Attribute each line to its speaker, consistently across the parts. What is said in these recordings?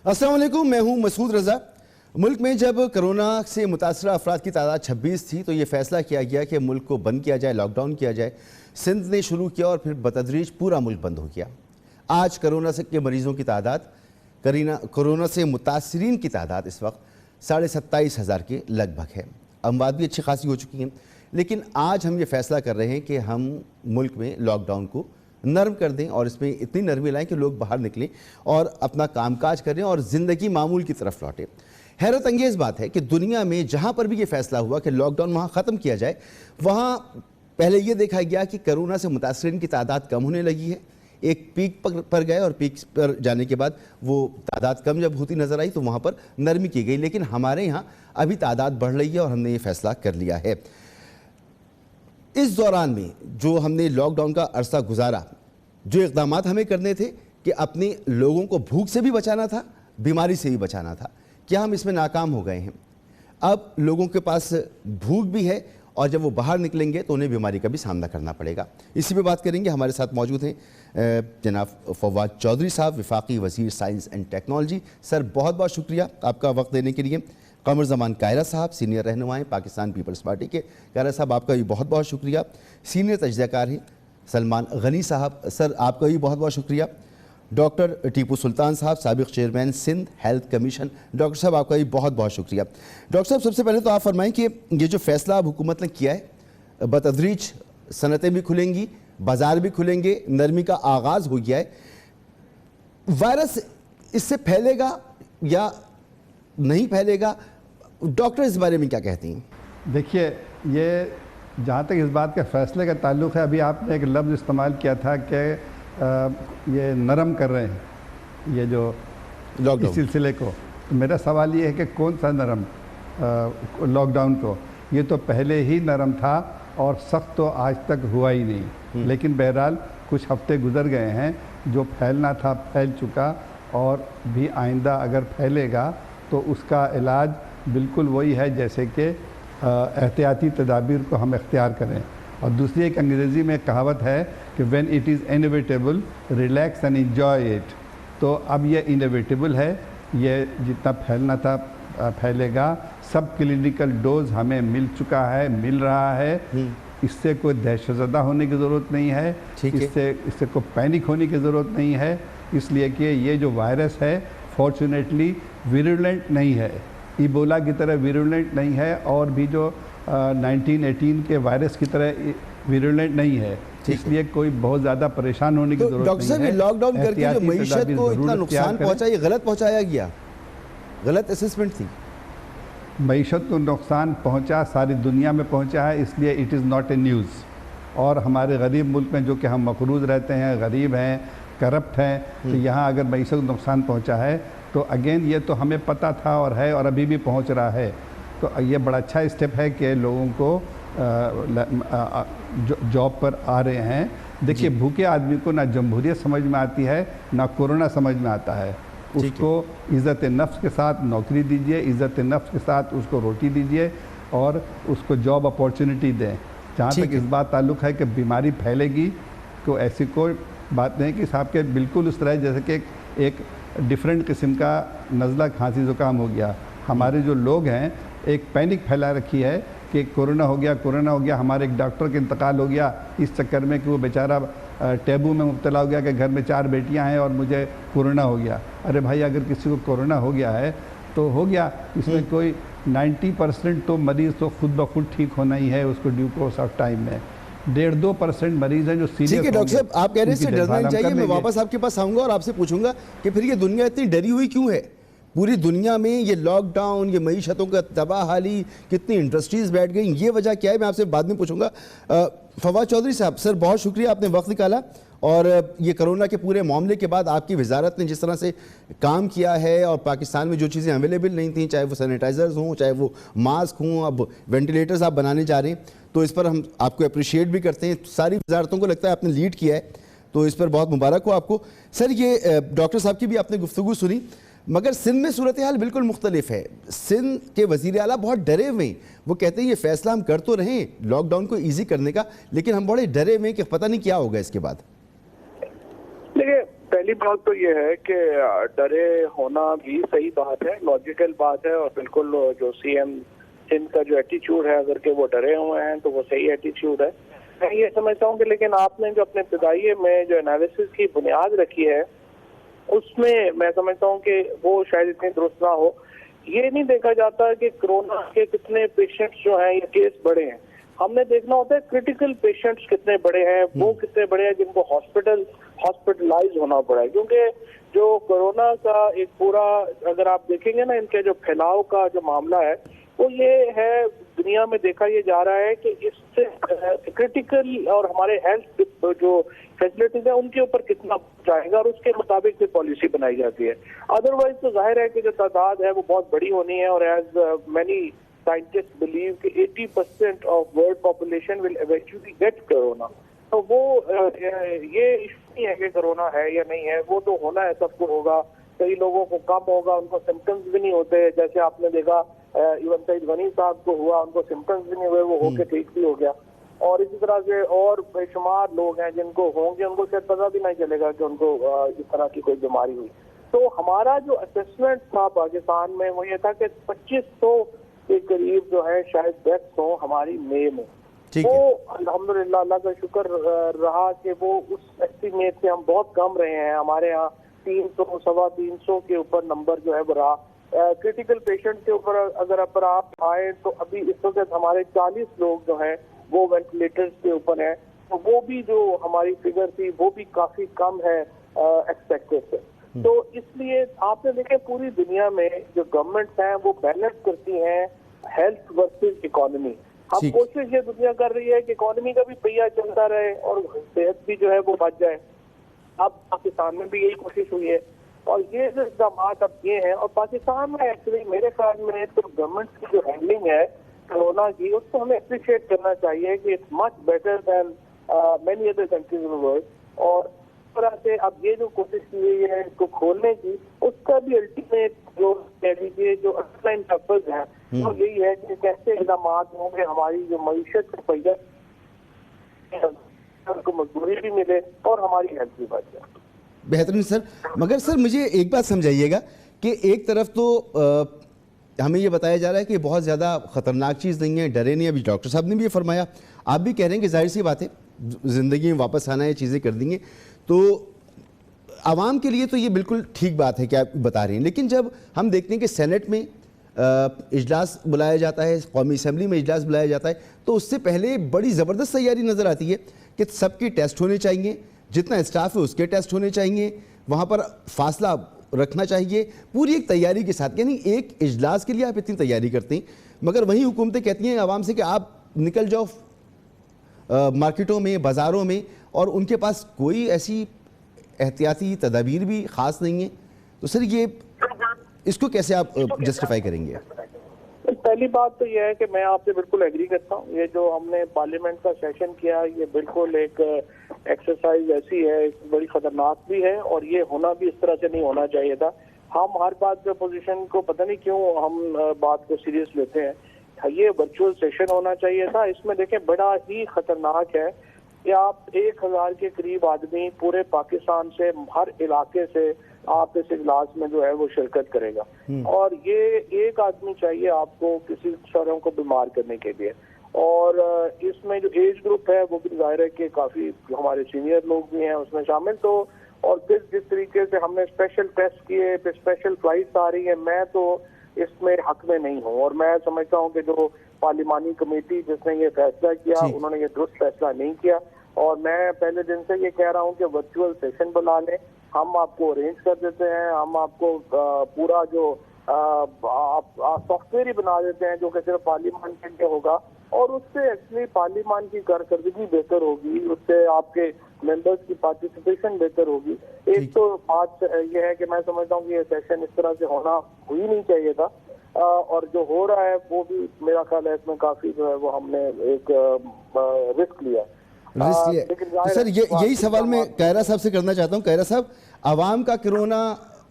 Speaker 1: अस्सलाम वालेकुम, मैं हूं मसूद रज़ा। मुल्क में जब कोरोना से मुतासरा अफराद की तादाद 26 थी तो ये फैसला किया गया कि मुल्क को बंद किया जाए, लॉकडाउन किया जाए। सिंध ने शुरू किया और फिर बतदरीज पूरा मुल्क बंद हो गया। आज कोरोना से के मरीजों की तादाद, कोरोना से मुतासरीन की तादाद इस वक्त 27,500 के लगभग है। अमवात भी अच्छी खासी हो चुकी हैं, लेकिन आज हम ये फैसला कर रहे हैं कि हम मुल्क में लॉकडाउन को नरम कर दें और इसमें इतनी नरमी लाएं कि लोग बाहर निकलें और अपना कामकाज करें और ज़िंदगी मामूल की तरफ लौटें। हैरत अंगेज़ बात है कि दुनिया में जहाँ पर भी ये फैसला हुआ कि लॉकडाउन वहाँ ख़त्म किया जाए, वहाँ पहले ये देखा गया कि कोरोना से मुतासरीन की तादाद कम होने लगी है। एक पीक पर गए और पीक पर जाने के बाद वो तादाद कम जब होती नज़र आई तो वहाँ पर नरमी की गई, लेकिन हमारे यहाँ अभी तादाद बढ़ रही है और हमने ये फैसला कर लिया है। इस दौरान में जो हमने लॉकडाउन का अरसा गुजारा, जो इक़दाम हमें करने थे कि अपने लोगों को भूख से भी बचाना था, बीमारी से भी बचाना था, क्या हम इसमें नाकाम हो गए हैं? अब लोगों के पास भूख भी है और जब वो बाहर निकलेंगे तो उन्हें बीमारी का भी सामना करना पड़ेगा। इसी पे बात करेंगे। हमारे साथ मौजूद हैं जनाब फवाद चौधरी साहब, वफाकी वज़ीर साइंस एंड टेक्नोलॉजी। सर, बहुत बहुत शुक्रिया आपका वक्त देने के लिए। कमर ज़मान कायरा साहब, सीनियर रहनुमा पाकिस्तान पीपल्स पार्टी के। कायरा साहब, आपका भी बहुत बहुत शुक्रिया। सीनियर तजज़ियाकार हैं सलमान गनी साहब, सर आपका भी बहुत बहुत शुक्रिया। डॉक्टर टीपू सुल्तान साहब, साबिक़ chairman Sindh health commission, doctor साहब आपका भी बहुत बहुत शुक्रिया। डॉक्टर साहब, सबसे पहले तो आप फरमाएं कि ये जो फैसला अब हुकूमत ने किया है, बतदरीज सनतें भी खुलेंगी, बाज़ार भी खुलेंगे, नरमी का आगाज़ हो गया है, वायरस इससे फैलेगा या नहीं फैलेगा? डॉक्टर इस बारे में क्या कहती हैं?
Speaker 2: देखिए, ये जहाँ तक इस बात के फ़ैसले का ताल्लुक़ है, अभी आपने एक लफ्ज़ इस्तेमाल किया था कि ये नरम कर रहे हैं ये जो लॉकडाउन सिलसिले को। तो मेरा सवाल ये है कि कौन सा नरम लॉकडाउन को? ये तो पहले ही नरम था और सख्त तो आज तक हुआ ही नहीं। लेकिन बहरहाल कुछ हफ्ते गुजर गए हैं, जो फैलना था फैल चुका और भी आइंदा अगर फैलेगा तो उसका इलाज बिल्कुल वही है जैसे कि एहतियाती तदाबीर को हम इख्तियार करें। और दूसरी एक अंग्रेज़ी में कहावत है कि when it is inevitable relax and enjoy it. तो अब ये इनएविटेबल है, ये जितना फैलना था फैलेगा। सब क्लिनिकल डोज हमें मिल चुका है, मिल रहा है। इससे कोई दहशतज़दा होने की ज़रूरत नहीं है, इससे कोई पैनिक होने की ज़रूरत नहीं है, इसलिए कि ये जो वायरस है फॉर्चुनेटली विरुलेंट नहीं है, इबोला की तरह विरुलेंट नहीं है और भी जो 1918 के वायरस की तरह विरुलेंट नहीं है। इसलिए कोई बहुत ज़्यादा परेशान होने की ज़रूरत नहीं है।
Speaker 1: डॉक्टर साहब, लॉकडाउन करके जो मईशत को इतना नुकसान पहुंचा, ये गलत पहुंचाया गया, गलत असेसमेंट थी।
Speaker 2: मईशत को नुकसान पहुंचा, सारी दुनिया में पहुंचा है, इसलिए it is not a news. और हमारे गरीब मुल्क में जो कि हम मकरूज़ रहते हैं, गरीब हैं, करप्ट हैं, तो यहाँ अगर मईशत को नुकसान पहुँचा है तो अगेन ये तो हमें पता था और है और अभी भी पहुँच रहा है। तो ये बड़ा अच्छा स्टेप है कि लोगों को जॉब पर आ रहे हैं। देखिए, भूखे आदमी को ना जमहूरियत समझ में आती है, ना कोरोना समझ में आता है। उसको इज़्ज़त नफ्स के साथ नौकरी दीजिए, इज़्ज़त नफ्स के साथ उसको रोटी दीजिए और उसको जॉब अपॉर्चुनिटी दें। जहाँ तक इस बात ताल्लुक़ है कि बीमारी फैलेगी, तो ऐसी कोई बात नहीं कि साहब के बिल्कुल उस तरह जैसे कि एक डिफरेंट किस्म का नज़ला खांसी ज़ुकाम हो गया। हमारे जो लोग हैं एक पैनिक फैला रखी है कि कोरोना हो गया, कोरोना हो गया। हमारे एक डॉक्टर का इंतकाल हो गया इस चक्कर में कि वो बेचारा टैबू में मुब्तला हो गया कि घर में 4 बेटियां हैं और मुझे कोरोना हो गया। अरे भाई, अगर किसी को कोरोना हो गया है तो हो गया, इसमें कोई 90% तो मरीज़ तो खुद ब खुद ठीक होना ही है, उसको ड्यू कोर्स ऑफ टाइम में। 1.5% मरीज़ हैं जो सीरियस।
Speaker 1: ठीक है डॉक्टर साहब, आप कह रहे हैं डरना नहीं चाहिए। मैं वापस आपके पास आऊँगा और आपसे पूछूंगा कि फिर ये दुनिया इतनी डरी हुई क्यों है? पूरी दुनिया में ये लॉकडाउन, ये मईशतों का तबाहाली, कितनी इंडस्ट्रीज़ बैठ गई, ये वजह क्या है? मैं आपसे बाद में पूछूंगा। फवाद चौधरी साहब, सर बहुत शुक्रिया, आपने वक्त निकाला और ये कोरोना के पूरे मामले के बाद आपकी वजारत ने जिस तरह से काम किया है और पाकिस्तान में जो चीज़ें अवेलेबल नहीं थी, चाहे वो सैनिटाइज़र्स हों, चाहे वो मास्क हों, अब वेंटिलेटर्स आप बनाने जा रहे हैं, तो इस पर हम आपको अप्रिशिएट भी करते हैं। सारी वजारतों को लगता है आपने लीड किया है, तो इस पर बहुत मुबारक हो आपको। सर, ये डॉक्टर साहब की भी आपने गुफ्तगू सुनी, मगर सिंध में सूरत हाल बिल्कुल मुख्तलिफ है। सिंध के वज़ीर आला बहुत डरे हुए हैं, वो कहते हैं ये फैसला हम कर तो रहें लॉकडाउन को ईजी करने का, लेकिन हम बड़े डरे हुए हैं कि पता नहीं क्या होगा इसके बाद।
Speaker 3: देखिए, पहली बात तो ये है कि डरे होना भी सही बात है, लॉजिकल बात है, और बिल्कुल जो सीएम सिंध का जो एटीट्यूड है, अगर के वो डरे हुए हैं तो वो सही एटीट्यूड है। मैं ये समझता हूँ कि लेकिन आपने जो अपने इब्तिदाई में जो एनालिसिस की बुनियाद रखी है उसमें मैं समझता हूँ कि वो शायद इतनी दुरुस्त ना हो। ये नहीं देखा जाता कि कोरोना के कितने पेशेंट्स जो हैं ये केस बड़े हैं, हमने देखना होता है क्रिटिकल पेशेंट्स कितने बड़े हैं, वो कितने बड़े हैं जिनको हॉस्पिटलाइज होना पड़ा है। क्योंकि जो कोरोना का एक पूरा अगर आप देखेंगे ना, इनके जो फैलाव का जो मामला है वो ये है, दुनिया में देखा ये जा रहा है कि इससे क्रिटिकल और हमारे हेल्थ जो फैसिलिटीज है उनके ऊपर कितना जाएगा और उसके मुताबिक से पॉलिसी बनाई जाती है। अदरवाइज तो जाहिर है कि जो तादाद है वो बहुत बड़ी होनी है, और एज मैनी साइंटिस्ट बिलीव कि 80% of world population will eventually gate corona. तो वो ये इशू नहीं है कि कोरोना है या नहीं है, वो तो होना है, सबको होगा। कई लोगों को कम होगा, उनको सिम्टम्स भी नहीं होते, जैसे आपने देखा इवन सईद गनी साहब को हुआ, उनको सिम्टम्स भी नहीं हुए, वो होके ठीक भी हो गया। और इसी तरह से और बेशुमार लोग हैं जिनको होंगे, उनको शायद पता भी नहीं चलेगा कि उनको इस तरह की कोई बीमारी हुई। तो हमारा जो असेसमेंट था पाकिस्तान में वो ये था कि 2500 के करीब जो है शायद डेथ्स हो हमारी मई में। वो अल्हम्दुलिल्लाह अल्लाह का शुक्र रहा कि वो उस एस्टीमेट से हम बहुत कम रहे हैं। हमारे यहाँ 300 सवा 300 के ऊपर नंबर जो है वो रहा। क्रिटिकल पेशेंट के ऊपर अगर आप आए तो अभी इस वक्त हमारे 40 लोग जो हैं वो वेंटिलेटर्स के ऊपर हैं, तो वो भी जो हमारी फिगर थी वो भी काफी कम है एक्सपेक्टेड से। तो इसलिए आपने देखे पूरी दुनिया में जो गवर्नमेंट्स हैं वो बैलेंस करती हैं हेल्थ वर्सेस इकोनॉमी। अब कोशिश ये दुनिया कर रही है कि इकोनॉमी का भी पहिया चलता रहे और सेहत भी जो है वो बच जाए। अब पाकिस्तान में भी यही कोशिश हुई है और ये जो इक़दाम अब ये हैं। और पाकिस्तान में एक्चुअली मेरे ख्याल में तो गवर्नमेंट की जो हैंडलिंग है कोरोना की, उसको हमें अप्रिशिएट करना चाहिए कि it's much better than many other countries in the world. और इस तरह से अब ये जो कोशिश की गई है इसको खोलने की, उसका भी अल्टीमेट जो कह लीजिए जो अंडरलाइन पर्पज है वो यही है कि कैसे इक़दाम होंगे हमारी जो मईशत को पहिया को मजदूरी भी मिले और हमारी हेल्थ भी बच जाए।
Speaker 1: बेहतरीन सर। मगर सर मुझे एक बात समझाइएगा कि एक तरफ तो हमें ये बताया जा रहा है कि बहुत ज़्यादा ख़तरनाक चीज़ नहीं है, डरे नहीं। अभी डॉक्टर साहब ने भी ये फरमाया, आप भी कह रहे हैं कि जाहिर सी बात है ज़िंदगी में वापस आना है, चीज़ें कर देंगे, तो आवाम के लिए तो ये बिल्कुल ठीक बात है कि आप बता रही हैं। लेकिन जब हम देखते हैं कि सेनेट में इजलास बुलाया जाता है, कौमी असम्बली में इजलास बुलाया जाता है, तो उससे पहले बड़ी ज़बरदस्त तैयारी नज़र आती है कि सबके टेस्ट होने चाहिए, जितना स्टाफ है उसके टेस्ट होने चाहिए, वहाँ पर फासला रखना चाहिए, पूरी एक तैयारी के साथ। यानी एक इजलास के लिए आप इतनी तैयारी करते हैं, मगर वहीं हुकूमतें कहती हैं आवाम से कि आप निकल जाओ मार्केटों में, बाज़ारों में, और उनके पास कोई ऐसी एहतियाती तदाबीर भी ख़ास नहीं है। तो सर ये इसको कैसे आप जस्टिफाई करेंगे?
Speaker 3: पहली बात तो यह है कि मैं आपसे बिल्कुल एग्री करता हूँ। ये जो हमने पार्लियामेंट का सेशन किया ये बिल्कुल एक एक्सरसाइज ऐसी है, बड़ी खतरनाक भी है और ये होना भी इस तरह से नहीं होना चाहिए था। हम हर बात पे पोजीशन को पता नहीं क्यों हम बात को सीरियस लेते हैं। ये वर्चुअल सेशन होना चाहिए था। इसमें देखें बड़ा ही खतरनाक है कि आप 1000 के करीब आदमी पूरे पाकिस्तान से, हर इलाके से आप इस इजलास में जो है वो शिरकत करेगा और ये एक आदमी चाहिए आपको किसी शहरों को बीमार करने के लिए। और इसमें जो एज ग्रुप है वो भी जाहिर है कि काफी हमारे सीनियर लोग भी हैं उसमें शामिल। तो और फिर जिस तरीके से हमने स्पेशल टेस्ट किए, फिर स्पेशल फ्लाइट्स आ रही है, मैं तो इसमें हक में नहीं हूँ। और मैं समझता हूँ कि जो पार्लिमानी कमेटी जिसने ये फैसला किया उन्होंने ये दुरुस्त फैसला नहीं किया। और मैं पहले दिन से ये कह रहा हूँ कि वर्चुअल सेशन बुला लें, हम आपको अरेंज कर देते हैं, हम आपको पूरा जो सॉफ्टवेयर ही बना देते हैं जो कि सिर्फ पार्लियामेंट के लिए होगा और उससे एक्चुअली पार्लियामेंट की कारकर्दगी बेहतर होगी, उससे आपके मेंबर्स की पार्टिसिपेशन बेहतर होगी। एक तो बात यह है कि मैं समझता हूँ कि ये सेशन इस तरह से होना ही नहीं चाहिए था और जो हो रहा है वो भी मेरा ख्याल है इसमें काफी जो है वो हमने एक रिस्क लिया।
Speaker 1: तो सर यही सवाल मैं कैरा साहब से करना चाहता हूँ। कैरा साहब, आवाम का कोरोना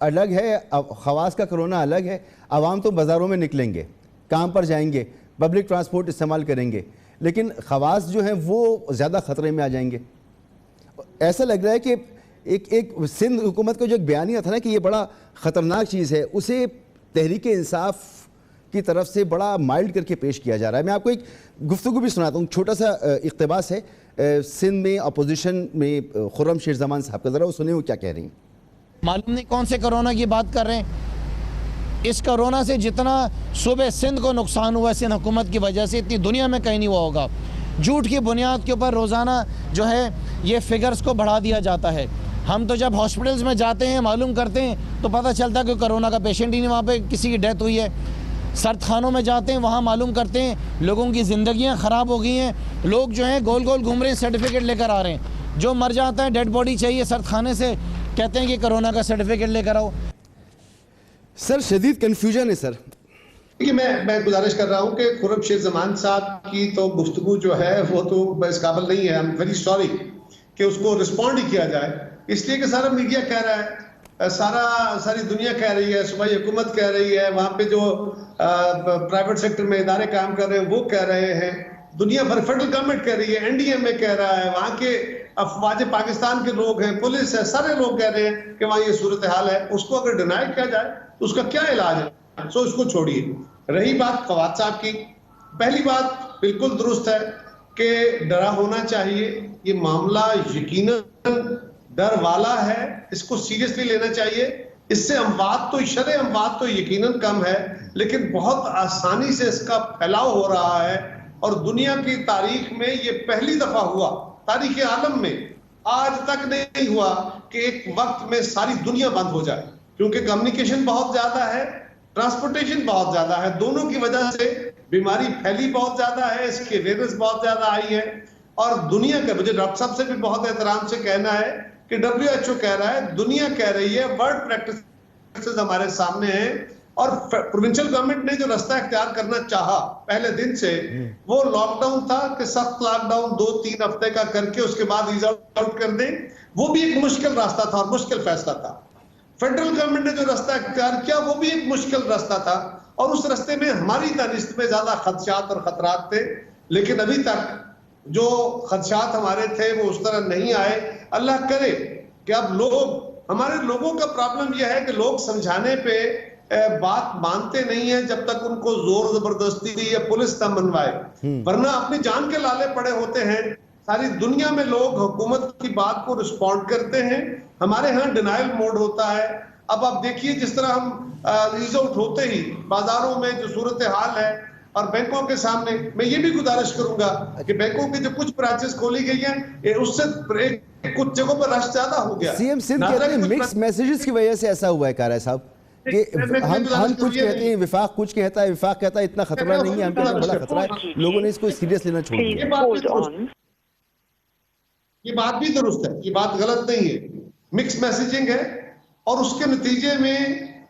Speaker 1: अलग है, खवास का कोरोना अलग है। आवाम तो बाज़ारों में निकलेंगे, काम पर जाएंगे, पब्लिक ट्रांसपोर्ट इस्तेमाल करेंगे, लेकिन खवास जो हैं वो ज़्यादा ख़तरे में आ जाएंगे। ऐसा लग रहा है कि एक सिंध हुकूमत का जो एक बयानिया था ना कि ये बड़ा ख़तरनाक चीज़ है, उसे तहरीक इंसाफ की तरफ से बड़ा माइल्ड करके पेश किया जा रहा है। मैं आपको एक गुफ्तगू भी सुनाता हूँ, छोटा सा इक़्तिबास है सिंध में अपोजिशन में खुर्रम शेर ज़मान साहब का, ज़रा वो सुने वो क्या कह रही हैं।
Speaker 4: मालूम नहीं कौन से कोरोना की बात कर रहे हैं। इस कोरोना से जितना सूबे सिंध को नुकसान हुआ सिंध हुकूमत की वजह से, इतनी दुनिया में कहीं नहीं हुआ होगा। झूठ की बुनियाद के ऊपर रोज़ाना जो है ये फिगर्स को बढ़ा दिया जाता है। हम तो जब हॉस्पिटल्स में जाते हैं मालूम करते हैं तो पता चलता है कि कोरोना का पेशेंट ही नहीं, वहाँ पे किसी की डेथ हुई है। सर्द खानों में जाते हैं, वहाँ मालूम करते हैं लोगों की ज़िंदगियाँ ख़राब हो गई हैं। लोग जो हैं गोल गोल घूम रहे हैं, सर्टिफिकेट लेकर आ रहे हैं। जो मर जाता है डेड बॉडी चाहिए सर्द खाने से, कहते हैं कि कोरोना का सर्टिफिकेट लेकर आओ।
Speaker 1: सर शदीद कन्फ्यूजन है सर।
Speaker 5: देखिए मैं गुजारिश कर रहा हूं कि खुर्रम शेर ज़मान साहब की तो गुफ्तगू जो है वो तो इस काबिल नहीं है। आई एम वेरी सॉरी कि उसको रिस्पॉन्ड ही किया जाए, इसलिए कि सारा मीडिया कह रहा है, सारी दुनिया कह रही है, सूबाई हुकूमत कह रही है, वहाँ पे जो प्राइवेट सेक्टर में इदारे काम कर रहे हैं वो कह रहे हैं, दुनिया भर फेडरल गवर्नमेंट कह रही है, एनडीएमए कह रहा है, वहाँ के अफवाज पाकिस्तान के लोग हैं, पुलिस है, सारे लोग कह रहे हैं कि वहाँ ये सूरत हाल है। उसको अगर डिनाई किया जाए तो उसका क्या इलाज है? सो इसको छोड़िए। रही बात फवाद साहब की, पहली बात बिल्कुल दुरुस्त है कि डरा होना चाहिए। ये मामला यकीनन डर वाला है, इसको सीरियसली लेना चाहिए। इससे अमवात तो शरे अमवात तो यकीनन कम है, लेकिन बहुत आसानी से इसका फैलाव हो रहा है और दुनिया की तारीख में ये पहली दफा हुआ, तारीख आलम में आज तक नहीं हुआ कि एक वक्त में सारी दुनिया बंद हो जाए, क्योंकि कम्युनिकेशन बहुत ज्यादा है, ट्रांसपोर्टेशन बहुत ज्यादा है, दोनों की वजह से बीमारी फैली बहुत ज्यादा है, इसकी अवेयरनेस बहुत ज्यादा आई है। और दुनिया का, मुझे डॉक्टर साहब से भी बहुत एहतराम से कहना है कि WHO कह रहा है, दुनिया कह रही है, वर्ल्ड प्रैक्टिसेस हमारे सामने हैं। और प्रोविंशियल गवर्नमेंट ने जो रास्ता इख्तियार करना चाहा पहले दिन से, वो लॉकडाउन था कि सख्त लॉकडाउन 2-3 हफ्ते का करके उसके बाद ईज आउट कर दें। वो भी एक मुश्किल रास्ता था और मुश्किल फैसला था। फेडरल गवर्नमेंट ने जो रास्ता इख्तियार किया वो भी एक मुश्किल रास्ता था और उस रास्ते में हमारी दानिश्त में ज्यादा खदशात और खतरात थे, लेकिन अभी तक जो खदशात हमारे थे वो उस तरह नहीं आए। अल्लाह करे कि अब हमारे लोगों का प्रॉब्लम यह है कि लोग समझाने पे बात मानते नहीं है जब तक उनको जोर जबरदस्ती या पुलिस न मनवाए, वरना अपनी जान के लाले पड़े होते हैं। सारी दुनिया में लोग हुकूमत की बात को रिस्पॉन्ड करते हैं, हमारे यहाँ डिनाइल मोड होता है। अब आप देखिए जिस तरह हम ईज आउट होते ही बाजारों में जो सूरत हाल है और बैंकों के सामने, मैं ये भी गुजारिश करूंगा कि बैंकों की जो कुछ ब्रांचेस खोली गई हैं उससे कुछ जगहों पर रश ज्यादा हो गया।
Speaker 1: सीएम सिंध कहते हैं मिक्स मैसेजेस की वजह से ऐसा हुआ है कारा साहब कि हम कुछ कहते हैं, विफाक कुछ कहता है, विफाक कहता है इतना खतरा नहीं है, हम कहते हैं बड़ा खतरा है। लोगों ने इसको सीरियस लेना छोड़ दिया।
Speaker 5: ये बात भी दुरुस्त है, ये बात गलत नहीं है। मिक्स मैसेजिंग है और उसके नतीजे में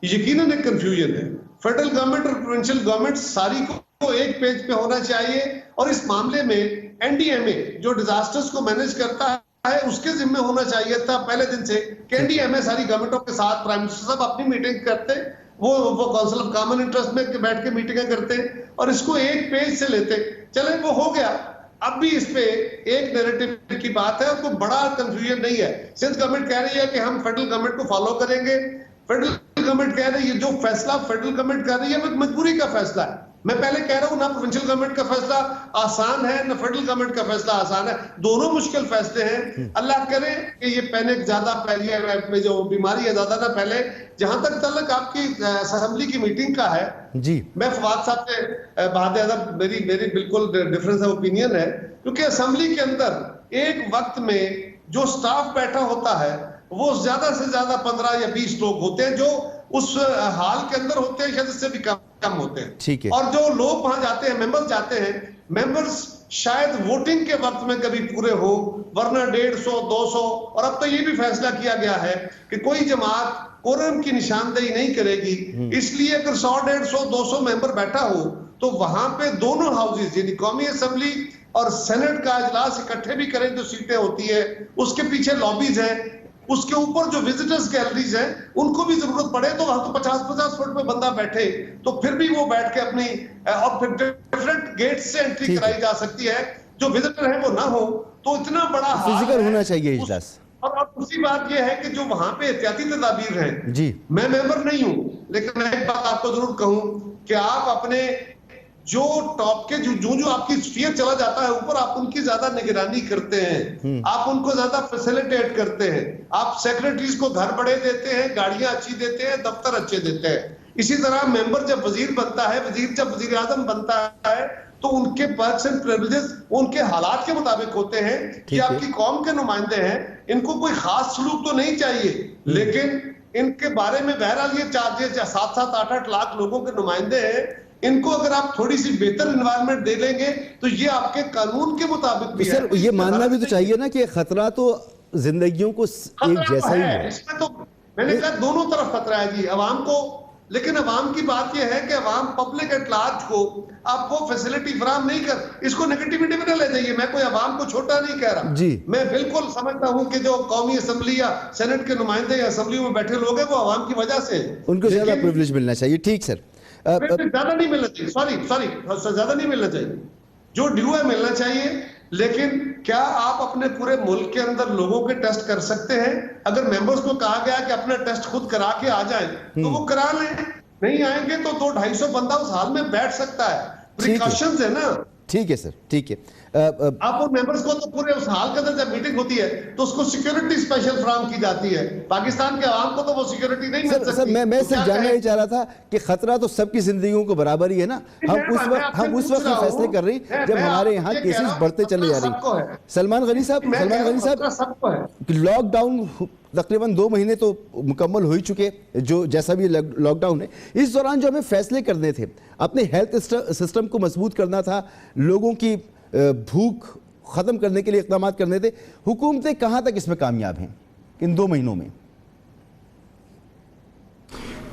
Speaker 5: यकीनन एक कंफ्यूजन है। फेडरल गवर्नमेंट और प्रोविंशियल गवर्नमेंट सारी को एक पेज पे होना चाहिए और इस मामले में एनडीएमए जो डिजास्टर्स को मैनेज करता है उसके जिम्मे होना चाहिए था पहले दिन से कि एनडीएमए सारी गवर्नमेंटों के साथ, प्राइम मिनिस्टर साहब अपनी मीटिंग करते, वो काउंसिल ऑफ कॉमन इंटरेस्ट में बैठ के मीटिंगें करते और इसको एक पेज से लेते। चले वो हो गया, अब भी इस पे एक नैरेटिव की बात है और कोई बड़ा कंफ्यूजन नहीं है। सिंध गवर्नमेंट कह रही है कि हम फेडरल गवर्नमेंट को फॉलो करेंगे। फेडरल गवर्नमेंट कह रही है जो फैसला फेडरल गवर्नमेंट कर रही है वो मजबूरी का फैसला है। मैं पहले कह रहा हूं ना प्रोविंशियल गवर्नमेंट का फैसला आसान है ना फेडरल गवर्नमेंट का फैसला आसान है, दोनों मुश्किल फैसले हैं। अल्लाह करे कि ये पैनिक ज्यादा फैलिए, जो बीमारी है ज्यादा ना फैले। जहां तक तल्लक आपकी असेंबली की मीटिंग का है जी, मैं फवाद साहब से बात मेरी बिल्कुल डिफरेंस ऑफ ओपिनियन है, क्योंकि असेंबली के अंदर एक वक्त में जो स्टाफ बैठा होता है वो ज्यादा से ज्यादा 15 या 20 लोग होते हैं जो उस हाल के अंदर होते हैं, शायद इससे भी कम होते हैं। ठीक है। और जो लोग वहां जाते हैं, मेंबर्स जाते हैं, मेंबर्स शायद वोटिंग के वक्त में कभी पूरे हो, वरना 150, 200। और अब तो ये भी फैसला किया गया है कि कोई जमात कोरम की निशानदेही नहीं करेगी, इसलिए अगर 100, 150, 200 मेंबर बैठा हो तो वहां पे दोनों हाउसेज यानी कौमी असेंबली और सेनेट का इजलास इकट्ठे भी करें, जो सीटें होती है उसके पीछे लॉबीज हैं, उसके ऊपर जो विजिटर्स गैलरीज हैं उनको भी जरूरत पड़े तो वहां तो 50-50 फुट में बंदा बैठे तो फिर भी वो बैठ के अपनी, और फिर डिफरेंट गेट से एंट्री कराई जा सकती है, जो विजिटर है वो ना हो। तो इतना बड़ा
Speaker 1: फिजिकल होना चाहिए इजलास।
Speaker 5: और दूसरी बात यह है कि जो वहां पे एहतियाती तदाबीर हैं,
Speaker 1: जी
Speaker 5: मैं मेंबर नहीं हूं, लेकिन मैं एक बात आपको जरूर कहूं कि आप अपने जो टॉप के जो आपकी स्फीयर चला जाता है ऊपर, आप उनकी ज्यादा निगरानी करते हैं, आप उनको ज्यादा फैसिलिटेट करते हैं, आप सेक्रेटरीज को घर बड़े देते हैं, गाड़ियां अच्छी देते हैं, दफ्तर अच्छे देते हैं। इसी तरह मेंबर जब वजीर बनता है, जब वजीर आजम बनता है, तो उनके पर्क्स एंड प्रिविलेजेस उनके हालात के मुताबिक होते हैं कि आपकी कौम के नुमाइंदे हैं, इनको कोई खास सलूक तो नहीं चाहिए, लेकिन इनके बारे में बहरहाल ये 7-7, 8-8 लाख लोगों के नुमाइंदे हैं, इनको अगर आप थोड़ी सी बेहतर एनवायरनमेंट दे लेंगे तो ये आपके कानून के मुताबिक भी है।
Speaker 1: सर ये मानना भी तो चाहिए ना कि खतरा तो जिंदगियों को एक जैसा ही है।
Speaker 5: इसमें तो मैंने कहा दोनों तरफ खतरा है जी, अवाम को, लेकिन अवाम की बात यह है कि अवाम पब्लिक एट लार्ज को आप वो फैसिलिटी फराम नहीं कर, इसको नेगेटिविटी में न ले जाइए। मैं कोई अवाम को छोटा नहीं कह रहा
Speaker 1: जी, मैं
Speaker 5: बिल्कुल समझता हूं कि जो कौमी असम्बली या सेनेट के नुमाइंदे या असम्बली में बैठे लोग हैं वो अवाम की वजह से,
Speaker 1: उनको ज्यादा प्रिविलेज मिलना चाहिए। ठीक सर,
Speaker 5: ज्यादा नहीं मिलना चाहिए, सॉरी ज्यादा नहीं मिलना चाहिए, जो ड्यू है मिलना चाहिए। लेकिन क्या आप अपने पूरे मुल्क के अंदर लोगों के टेस्ट कर सकते हैं? अगर मेंबर्स को कहा गया कि अपना टेस्ट खुद करा के आ जाएं तो वो करा लें, नहीं आएंगे तो 200-250 बंदा उस हाल में बैठ सकता है, प्रिकॉशंस है ना।
Speaker 1: ठीक है सर, ठीक है।
Speaker 5: आप वो मेंबर्स को तो पूरे उस हाल के अंदर जब मीटिंग होती है तो उसको सिक्योरिटी स्पेशल फराहम की जाती है, पाकिस्तान के आवाम को तो वो सिक्योरिटी नहीं मिल सकती।
Speaker 1: सर मैं सिर्फ जानना ही चाह रहा था कि खतरा तो सबकी जिंदगियों को बराबर ही है ना। हम उस वक्त फैसले कर रहे हैं जब हमारे यहाँ केसेस बढ़ते चले जा रहे हैं। सलमान गनी साहब, लॉकडाउन तकरीबन 2 महीने तो मुकम्मल हो ही चुके, जो जैसा भी लॉकडाउन है, इस दौरान जो हमें फैसले करने थे, अपने हेल्थ सिस्टम को मजबूत करना था, लोगों की भूख ख़त्म करने के लिए इक़दाम करने थे, हुकूमतें कहाँ तक इसमें कामयाब हैं इन 2 महीनों में?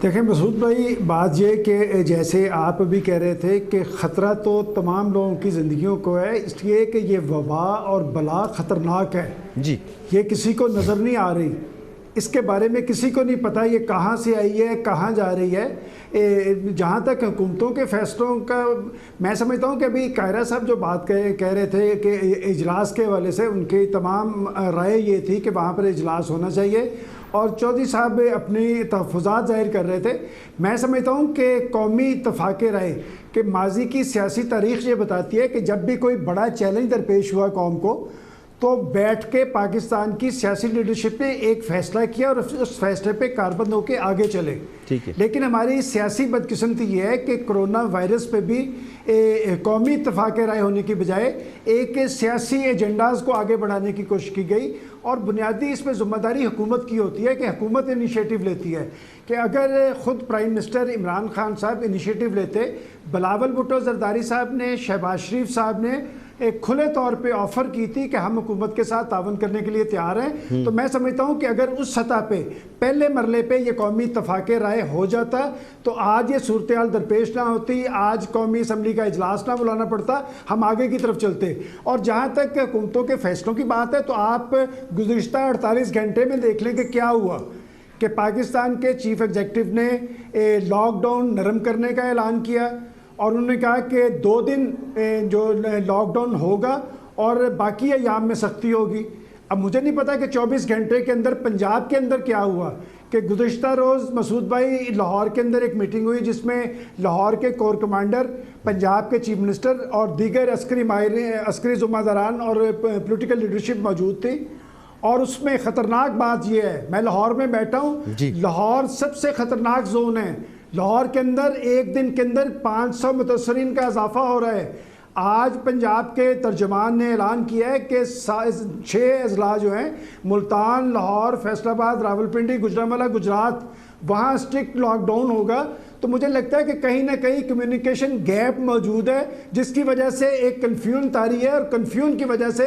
Speaker 6: देखें मसूद भाई, बात ये कि जैसे आप भी कह रहे थे कि ख़तरा तो तमाम लोगों की ज़िंदगियों को है, इसलिए कि ये वबा और बला ख़तरनाक है
Speaker 1: जी,
Speaker 6: ये किसी को नज़र नहीं आ रही, इसके बारे में किसी को नहीं पता ये कहाँ से आई है, कहाँ जा रही है। जहाँ तक हुकूमतों के फ़ैसलों का, मैं समझता हूँ कि अभी कायरा साहब जो बात कह रहे थे कि इजलास के हवाले से उनकी तमाम राय ये थी कि वहाँ पर इजलास होना चाहिए, और चौधरी साहब अपनी तहफ़्फ़ुज़ात ज़ाहिर कर रहे थे। मैं समझता हूँ कि कौमी इत्तफ़ाक़ राय कि माजी की सियासी तारीख़ ये बताती है कि जब भी कोई बड़ा चैलेंज दरपेश हुआ कौम को, तो बैठ के पाकिस्तान की सियासी लीडरशिप ने एक फ़ैसला किया और उस फैसले पे कारबंद होकर आगे चले।
Speaker 1: ठीक है।
Speaker 6: लेकिन हमारी सियासी बदकिस्मती ये है कि कोरोना वायरस पे भी कौमी इत्तफ़ाक़ राय होने की बजाय एक सियासी एजेंडाज़ को आगे बढ़ाने की कोशिश की गई, और बुनियादी इसमें ज़िम्मेदारी हुकूमत की होती है कि हुकूमत इनिशिएटिव लेती है। कि अगर ख़ुद प्राइम मिनिस्टर इमरान खान साहब इनिशिएटिव लेते, बिलावल भुट्टो ज़रदारी साहब ने, शहबाज शरीफ साहब ने एक खुले तौर पे ऑफ़र की थी कि हम हुकूमत के साथ तावन करने के लिए तैयार हैं, तो मैं समझता हूँ कि अगर उस सतह पे पहले मरले पे ये कौमी इत्तफ़ाक़ राय हो जाता तो आज ये सूरत हाल दरपेश ना होती, आज कौमी असम्बली का इजलास ना बुलाना पड़ता, हम आगे की तरफ चलते। और जहाँ तक हुकूमतों के फ़ैसलों की बात है, तो आप गुज़िश्ता 48 घंटे में देख लें कि क्या हुआ कि पाकिस्तान के चीफ एग्जेक्टिव ने लॉकडाउन नरम करने का ऐलान किया, और उन्होंने कहा कि 2 दिन जो लॉकडाउन होगा और बाकी अयाम में सख्ती होगी। अब मुझे नहीं पता कि 24 घंटे के अंदर पंजाब के अंदर क्या हुआ कि गुज़िश्ता रोज़ मसूद भाई लाहौर के अंदर एक मीटिंग हुई जिसमें लाहौर के कोर कमांडर, पंजाब के चीफ मिनिस्टर और दीगर अस्करी ज़िम्मेदारान और पॉलिटिकल लीडरशिप मौजूद थी। और उसमें ख़तरनाक बात यह है, मैं लाहौर में बैठा हूँ, लाहौर सबसे ख़तरनाक जोन है। लाहौर के अंदर एक दिन के अंदर 500 मुतसरीन का इजाफा हो रहा है। आज पंजाब के तर्जमान ने ऐलान किया है कि 6 अजला जो हैं, मुल्तान, लाहौर, फैसलाबाद, रावलपिंडी, गुजरांवाला, गुजरात, वहाँ स्ट्रिक्ट लॉकडाउन होगा। तो मुझे लगता है कि कहीं ना कहीं कम्युनिकेशन गैप मौजूद है, जिसकी वजह से एक कन्फ्यूजन तारी है, और कन्फ्यूजन की वजह से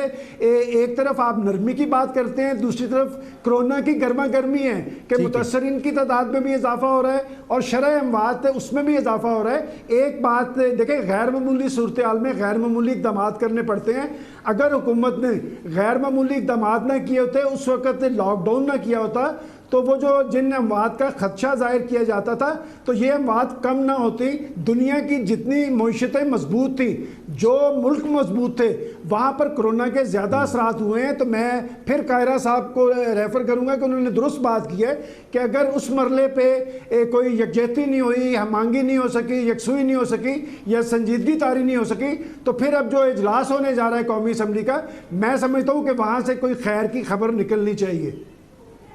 Speaker 6: एक तरफ आप नरमी की बात करते हैं, दूसरी तरफ कोरोना की गर्मा गर्मी है कि मुतसरीन की तादाद में भी इजाफा हो रहा है और शरह अमवात उसमें भी इजाफा हो रहा है। एक बात देखें, गैर मामूली सूरत हाल में गैर मामूली इक़दाम करने पड़ते हैं। अगर हुकूमत ने गैर मामूली इक़दाम ना किए होते, उस वक्त लॉकडाउन ना किया होता, तो वो जो जिन अमवात का खदशा जाहिर किया जाता था, तो ये अमवात कम ना होती। दुनिया की जितनी मईशतें मजबूत थी, जो मुल्क मजबूत थे, वहाँ पर कोरोना के ज़्यादा असरात हुए हैं। तो मैं फिर कायरा साहब को रेफ़र करूँगा कि उन्होंने दुरुस्त बात की है कि अगर उस मरले पे कोई यकजहती नहीं हुई, हमांगी नहीं हो सकी, यकसुई नहीं हो सकी या संजीदगी तारी नहीं हो सकी, तो फिर अब जो इजलास होने जा रहा है कौमी असम्बली का, मैं समझता हूँ कि वहाँ से कोई खैर की खबर निकलनी चाहिए।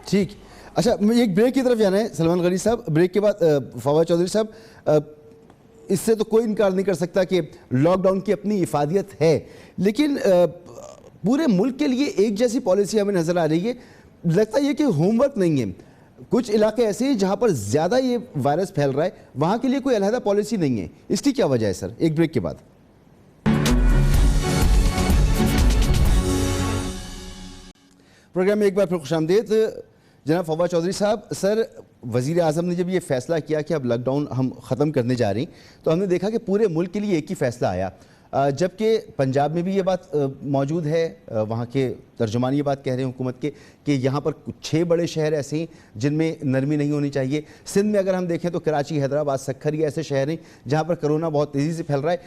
Speaker 1: ठीक, अच्छा, एक ब्रेक की तरफ जाना है सलमान गनी साहब। ब्रेक के बाद फवाद चौधरी साहब, इससे तो कोई इनकार नहीं कर सकता कि लॉकडाउन की अपनी इफादियत है, लेकिन पूरे मुल्क के लिए एक जैसी पॉलिसी हमें नज़र आ रही है। लगता है कि होमवर्क नहीं है। कुछ इलाके ऐसे हैं जहां पर ज़्यादा ये वायरस फैल रहा है, वहां के लिए कोई अलहदा पॉलिसी नहीं है। इसकी क्या वजह है सर? एक ब्रेक के बाद। प्रोग्राम में एक बार फिर खुशामदीद जनाब फवाद चौधरी साहब। सर, वज़ीर आज़म ने जब ये फ़ैसला किया कि अब लॉकडाउन हम ख़त्म करने जा रहे हैं, तो हमने देखा कि पूरे मुल्क के लिए एक ही फ़ैसला आया, जबकि पंजाब में भी ये बात मौजूद है। वहाँ के तर्जुमान ये बात कह रहे हैं हुकूमत के कि यहाँ पर 6 बड़े शहर ऐसे हैं जिनमें नरमी नहीं होनी चाहिए। सिंध में अगर हम देखें तो कराची, हैदराबाद, सक्खर, ये ऐसे शहर हैं जहाँ पर कोरोना बहुत तेज़ी से फैल रहा है।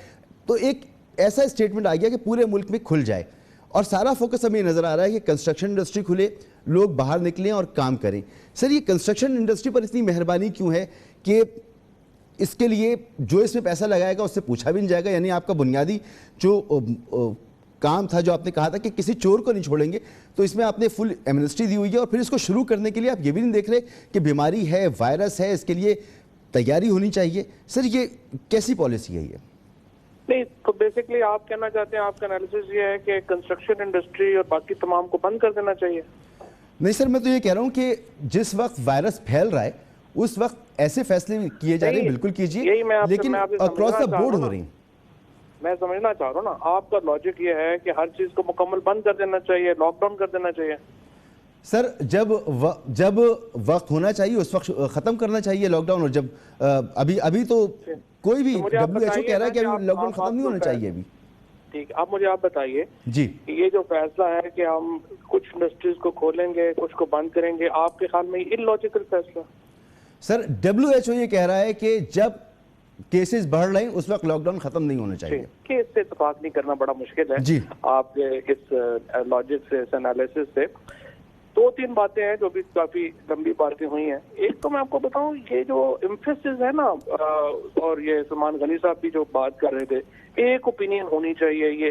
Speaker 1: तो एक ऐसा स्टेटमेंट आ गया कि पूरे मुल्क में खुल जाए, और सारा फोकस हमें नज़र आ रहा है कि कंस्ट्रक्शन इंडस्ट्री खुले, लोग बाहर निकलें और काम करें। सर, ये कंस्ट्रक्शन इंडस्ट्री पर इतनी मेहरबानी क्यों है कि इसके लिए जो इसमें पैसा लगाएगा उससे पूछा भी नहीं जाएगा? यानी आपका बुनियादी जो काम था, जो आपने कहा था कि किसी चोर को नहीं छोड़ेंगे, तो इसमें आपने फुल एमनेस्टी दी हुई है, और फिर इसको शुरू करने के लिए आप ये भी नहीं देख रहे कि बीमारी है, वायरस है, इसके लिए तैयारी होनी चाहिए। सर, ये कैसी पॉलिसी है ये?
Speaker 3: नहीं, तो बेसिकली आप कहना चाहते हैं, आपका एनालिसिस ये है कि कंस्ट्रक्शन इंडस्ट्री और बाकी तमाम को बंद कर देना चाहिए?
Speaker 1: नहीं सर, मैं तो ये कह रहा हूँ कि जिस वक्त वायरस फैल रहा है उस वक्त ऐसे फैसले किए जा रहे हैं, बिल्कुल कीजिए, लेकिन अक्रॉस द बोर्ड हो रही हैं।
Speaker 3: मैं समझना चाह रहा हूँ ना, आपका लॉजिक ये है कि हर चीज को मुकम्मल बंद कर देना चाहिए, लॉकडाउन कर देना चाहिए।
Speaker 1: सर, जब वक्त होना चाहिए उस वक्त खत्म करना चाहिए लॉकडाउन, और जब अभी तो कोई भी WHO कह रहा है कि अभी लॉकडाउन खत्म नहीं होना चाहिए अभी।
Speaker 3: ठीक, आप मुझे बताइए
Speaker 1: जी,
Speaker 3: ये जो फैसला है कि हम कुछ इंडस्ट्रीज को खोलेंगे, कुछ को बंद करेंगे, आपके ख्याल में इलॉजिकल फैसला?
Speaker 1: सर, WHO ये कह रहा है कि जब केसेस बढ़ रहे हैं उस वक्त लॉकडाउन खत्म नहीं होना चाहिए।
Speaker 3: केस से इत्तेफाक नहीं करना बड़ा मुश्किल है
Speaker 1: जी,
Speaker 3: आपके इस लॉजिक से, इस एनालिसिस से। 2-3 बातें हैं जो भी काफी लंबी बातें हुई हैं। एक तो मैं आपको बताऊं, ये जो एम्फेसिस है ना, और ये सलमान गनी साहब भी जो बात कर रहे थे, एक ओपिनियन होनी चाहिए। ये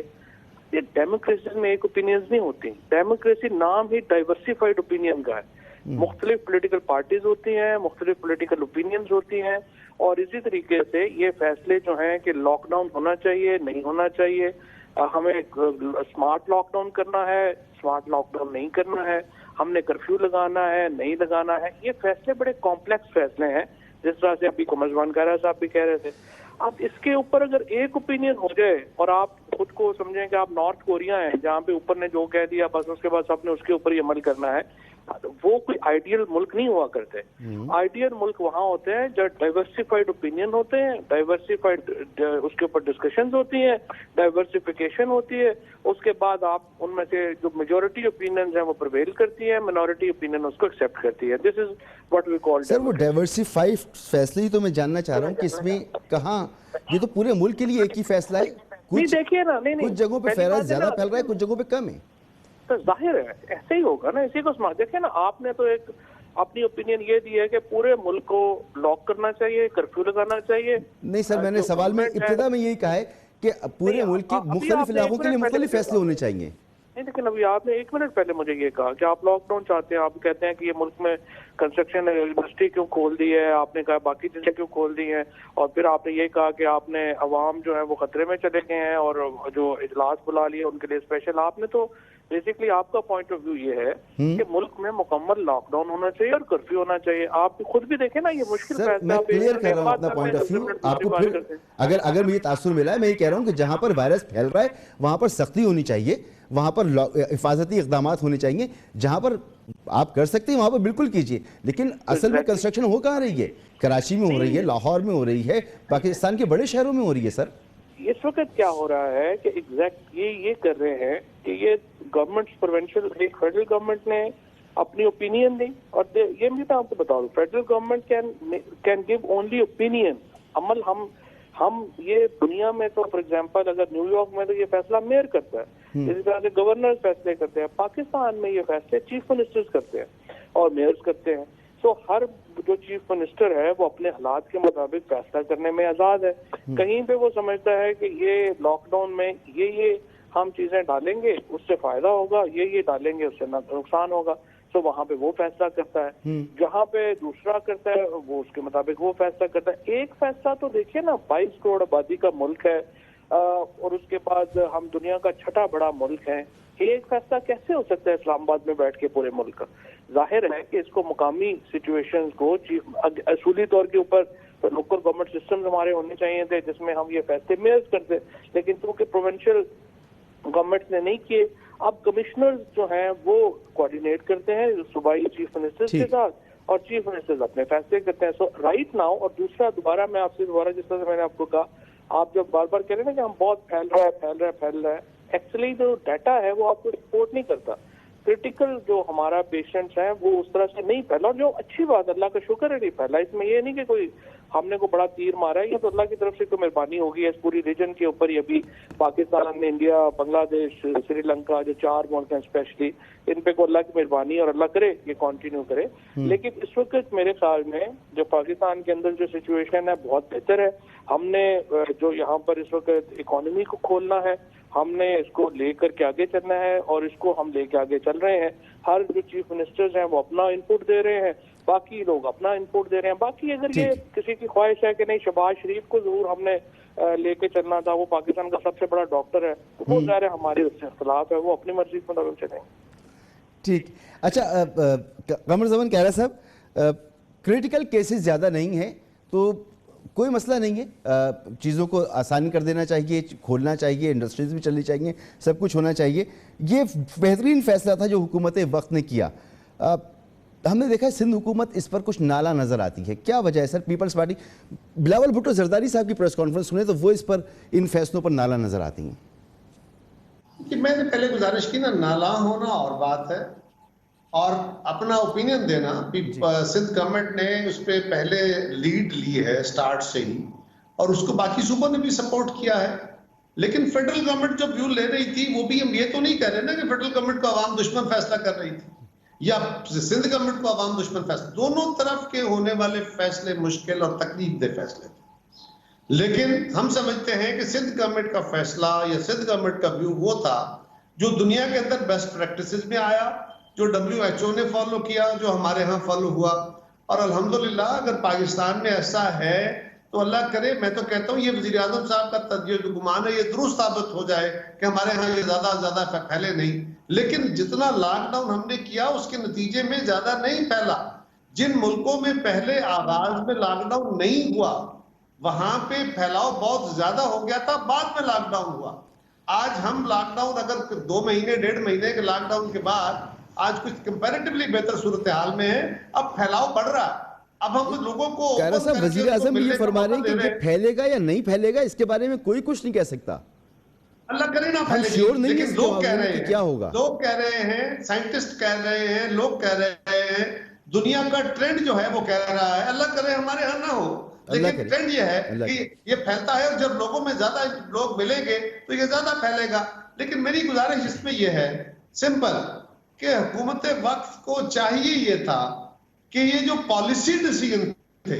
Speaker 3: डेमोक्रेसी में एक ओपिनियंस नहीं होती। डेमोक्रेसी नाम ही डाइवर्सिफाइड ओपिनियन का है। मुख्तलिफ पोलिटिकल पार्टीज होती हैं, मुख्तलिफ पोलिटिकल ओपिनियंस होती हैं, और इसी तरीके से ये फैसले जो हैं कि लॉकडाउन होना चाहिए, नहीं होना चाहिए, हमें स्मार्ट लॉकडाउन करना है, स्मार्ट लॉकडाउन नहीं करना है, हमने कर्फ्यू लगाना है, नहीं लगाना है, ये फैसले बड़े कॉम्प्लेक्स फैसले हैं, जिस तरह से अभी कमरजमान कारा साहब भी कह रहे थे। अब इसके ऊपर अगर एक ओपिनियन हो जाए और आप खुद को समझें कि आप नॉर्थ कोरिया हैं, जहाँ पे ऊपर ने जो कह दिया बस उसके बाद सबने उसके ऊपर ही अमल करना है, वो कोई आइडियल मुल्क नहीं हुआ करते। आइडियल मुल्क वहाँ होते हैं जब डाइवर्सिफाइड ओपिनियन होते हैं, डाइवर्सिफाइड उसके ऊपर डिस्कशंस होती हैं, डाइवर्सिफिकेशन होती है, उसके बाद आप उनमें से जो मेजॉरिटी ओपिनियंस हैं वो प्रिवेल करती है, मिनॉरिटी ओपिनियन उसको एक्सेप्ट करती है। This is what we call.
Speaker 1: Sir, वो डाइवर्सिफाइड फैसले ही तो मैं जानना चाह रहा हूँ कि इसमें कहाँ, ये तो पूरे मुल्क के लिए एक ही फैसला है। कुछ
Speaker 3: देखिए ना, नहीं
Speaker 1: कुछ जगहों पे वायरस ज्यादा फैल रहा है, कुछ जगहों पे कम है,
Speaker 3: तो जाहिर है ऐसे ही होगा ना। इसी को समझ देखिए ना, आपने तो एक अपनी ओपिनियन ये दी है कि पूरे मुल्क को लॉक करना चाहिए, कर्फ्यू लगाना चाहिए।
Speaker 1: नहीं सर, मैंने सवाल में इब्तिदा में यही कहा है कि पूरे मुल्क के मुख्तलिफ इलाकों के लिए मुख्तलिफ फैसले होने चाहिए।
Speaker 3: नहीं, लेकिन अभी आपने 1 मिनट पहले मुझे ये कहा कि आप लॉकडाउन चाहते हैं, आप कहते हैं कि ये मुल्क में कंस्ट्रक्शन इंडस्ट्री क्यों खोल दी है, आपने कहा बाकी चीजें क्यों खोल दी हैं, और फिर आपने ये कहा कि आपने अवाम जो है वो खतरे में चले गए हैं और जो इजलास बुला लिए उनके लिए स्पेशल। आपने तो बेसिकली आपका पॉइंट ऑफ व्यू ये है कि मुल्क में मुकम्मल लॉकडाउन होना चाहिए और कर्फ्यू होना चाहिए। आप खुद भी देखें ना, ये मुश्किल
Speaker 1: सर, मैं क्लियर कर रहा हूँ अपना पॉइंट ऑफ व्यू आपको। फिर अगर मुझे तासुर मिला है, मैं ये कह रहा हूँ कि जहाँ पर वायरस फैल रहा है वहाँ पर सख्ती होनी चाहिए, वहाँ पर हिफाजती इक़दाम होने चाहिए, जहाँ पर आप कर सकते हैं वहाँ पर बिल्कुल कीजिए। लेकिन असल में कंस्ट्रक्शन हो कहाँ रही है? कराची में हो रही है, लाहौर में हो रही है, पाकिस्तान के बड़े शहरों में हो रही है। सर,
Speaker 3: इस वक्त क्या हो रहा है कि एग्जैक्ट ये कर रहे हैं कि ये गवर्नमेंट प्रोविंशियल, एक फेडरल गवर्नमेंट ने अपनी ओपिनियन दी। और ये भी मैं आपको बता दूं, federal government can give only opinion. अमल हम ये दुनिया में तो फॉर एग्जांपल अगर न्यूयॉर्क में तो ये फैसला मेयर करता है, इसी तरह से गवर्नर फैसले करते हैं। पाकिस्तान में ये फैसले चीफ मिनिस्टर्स करते हैं और मेयर्स करते हैं। तो हर जो चीफ मिनिस्टर है वो अपने हालात के मुताबिक फैसला करने में आजाद है। कहीं पे वो समझता है कि ये लॉकडाउन में ये हम चीजें डालेंगे उससे फायदा होगा, ये डालेंगे उससे नुकसान होगा, तो वहां पे वो फैसला करता है। जहां पे दूसरा करता है वो उसके मुताबिक वो फैसला करता है। एक फैसला तो देखिए ना, 22 करोड़ आबादी का मुल्क है और उसके बाद हम दुनिया का छठा बड़ा मुल्क है। एक फैसला कैसे हो सकता है इस्लामाबाद में बैठ के पूरे मुल्क का? जाहिर है कि इसको मुकामी सिचुएशंस को असूली तौर के ऊपर लोकल गवर्नमेंट सिस्टम हमारे होने चाहिए थे जिसमें हम ये फैसले मेयर्स करते, लेकिन क्योंकि प्रोविंशियल गवर्नमेंट ने नहीं किए, अब कमिश्नर्स जो हैं वो कोऑर्डिनेट करते हैं सूबाई चीफ मिनिस्टर्स के साथ और चीफ मिनिस्टर्स अपने फैसले करते हैं। सो राइट नाउ, और दूसरा दोबारा मैं आपसे जिस तरह से मैंने आपको कहा, आप जब बार बार कह रहे हैं ना कि हम बहुत फैल रहा है, एक्चुअली जो डाटा है वो आपको रिपोर्ट नहीं करता। क्रिटिकल जो हमारा पेशेंट्स हैं वो उस तरह से नहीं फैला, और जो अच्छी बात, अल्लाह का शुक्र है नहीं फैला। इसमें ये नहीं कि कोई हमने को बड़ा तीर मारा है, ये तो अल्लाह की तरफ से कोई मेहरबानी होगी है इस पूरी रीजन के ऊपर। ये भी पाकिस्तान, इंडिया, बांग्लादेश, श्रीलंका, जो 4 मुल्क हैं स्पेशली, इन पे को अल्लाह की मेहरबानी और अल्लाह करे ये कंटिन्यू करे। लेकिन इस वक्त मेरे ख्याल में जो पाकिस्तान के अंदर जो सिचुएशन है बहुत बेहतर है। हमने जो यहाँ पर इस वक्त इकोनॉमी को खोलना है, हमने इसको लेकर के आगे चलना है और इसको हम लेके आगे चल रहे हैं। हर जो चीफ मिनिस्टर्स हैं वो अपना इनपुट दे रहे हैं, बाकी लोग अपना इनपुट दे रहे हैं। बाकी अगर ये किसी की ख्वाहिश है कि नहीं शहबाज शरीफ को जरूर हमने लेके चलना था, वो पाकिस्तान का सबसे बड़ा डॉक्टर है, तो वो ज़ाहिर है हमारे उससे इख्तिलाफ है, वो अपनी मर्जी के मुताबिक चलेंगे।
Speaker 1: ठीक, अच्छा कमर ज़मान कह रहा साहब, क्रिटिकल केसेस ज़्यादा नहीं है तो कोई मसला नहीं है, चीज़ों को आसान कर देना चाहिए, खोलना चाहिए, इंडस्ट्रीज भी चलनी चाहिए, सब कुछ होना चाहिए। ये बेहतरीन फैसला था जो हुकूमत वक्त ने किया। हमने देखा है सिंध हुकूमत इस पर कुछ नाला नज़र आती है, क्या वजह है sir? Peoples party, Bilawal Bhutto Zardari साहब की प्रेस कॉन्फ्रेंस सुने तो वो इस पर, इन फैसलों पर नाला नज़र आती हैं।
Speaker 5: कि मैंने पहले गुजारिश की ना, नाला होना और बात है और अपना ओपिनियन देना। सिंध गवर्नमेंट ने उस पर पहले लीड ली है स्टार्ट से ही, और उसको बाकी सूबों ने भी सपोर्ट किया है। लेकिन फेडरल गवर्नमेंट जो व्यू ले रही थी वो भी हम ये तो नहीं कह रहे ना कि फेडरल गवर्नमेंट को आवाम दुश्मन फैसला कर रही थी या सिंध गवर्नमेंट को आवाम दुश्मन फैसला। दोनों तरफ के होने वाले फैसले मुश्किल और तकलीफ दे फैसले थे। लेकिन हम समझते हैं कि सिंध गवर्नमेंट का फैसला या सिंध गवर्नमेंट का व्यू वो था जो दुनिया के अंदर बेस्ट प्रैक्टिसेस में आया, जो WHO ने फॉलो किया, जो हमारे यहाँ फॉलो हुआ। और अल्हम्दुलिल्लाह अगर पाकिस्तान में ऐसा है तो अल्लाह करे, मैं तो कहता हूँ ये वज़ीर आज़म साहब का जो गुमान है ये दुरुस्त साबित हो जाए कि हमारे यहाँ ये ज्यादा फैले नहीं। लेकिन जितना लॉकडाउन हमने किया उसके नतीजे में ज्यादा नहीं फैला। जिन मुल्कों में पहले आगाज में लॉकडाउन नहीं हुआ वहां पे फैलाव बहुत ज्यादा हो गया था, बाद में लॉकडाउन हुआ। आज हम लॉकडाउन अगर 2 महीने 1.5 महीने के लॉकडाउन के बाद आज कुछ कंपैरेटिवली बेहतर सूरत हाल में है, अब फैलाव बढ़ रहा है। अब हम लोगों को
Speaker 1: वज़ीर आज़म ये फरमा रहे हैं कि ये फैलेगा या नहीं फैलेगा इसके बारे में कोई कुछ नहीं कह सकता।
Speaker 5: अल्लाह करे ना फैलेगी, लेकिन लोग कह रहे हैं, क्या होगा, लोग कह रहे हैं, साइंटिस्ट कह रहे हैं, लोग कह रहे हैं, दुनिया का ट्रेंड जो है वो कह रहा है। अल्लाह करे हमारे यहाँ ना हो, लेकिन ट्रेंड ये है कि ये फैलता है और जब लोगों में ज्यादा लोग मिलेंगे तो ये ज्यादा फैलेगा। लेकिन मेरी गुजारिश इसमें ये है सिंपल कि हुकूमत वक्त को चाहिए ये था कि ये जो पॉलिसी डिसीजन थे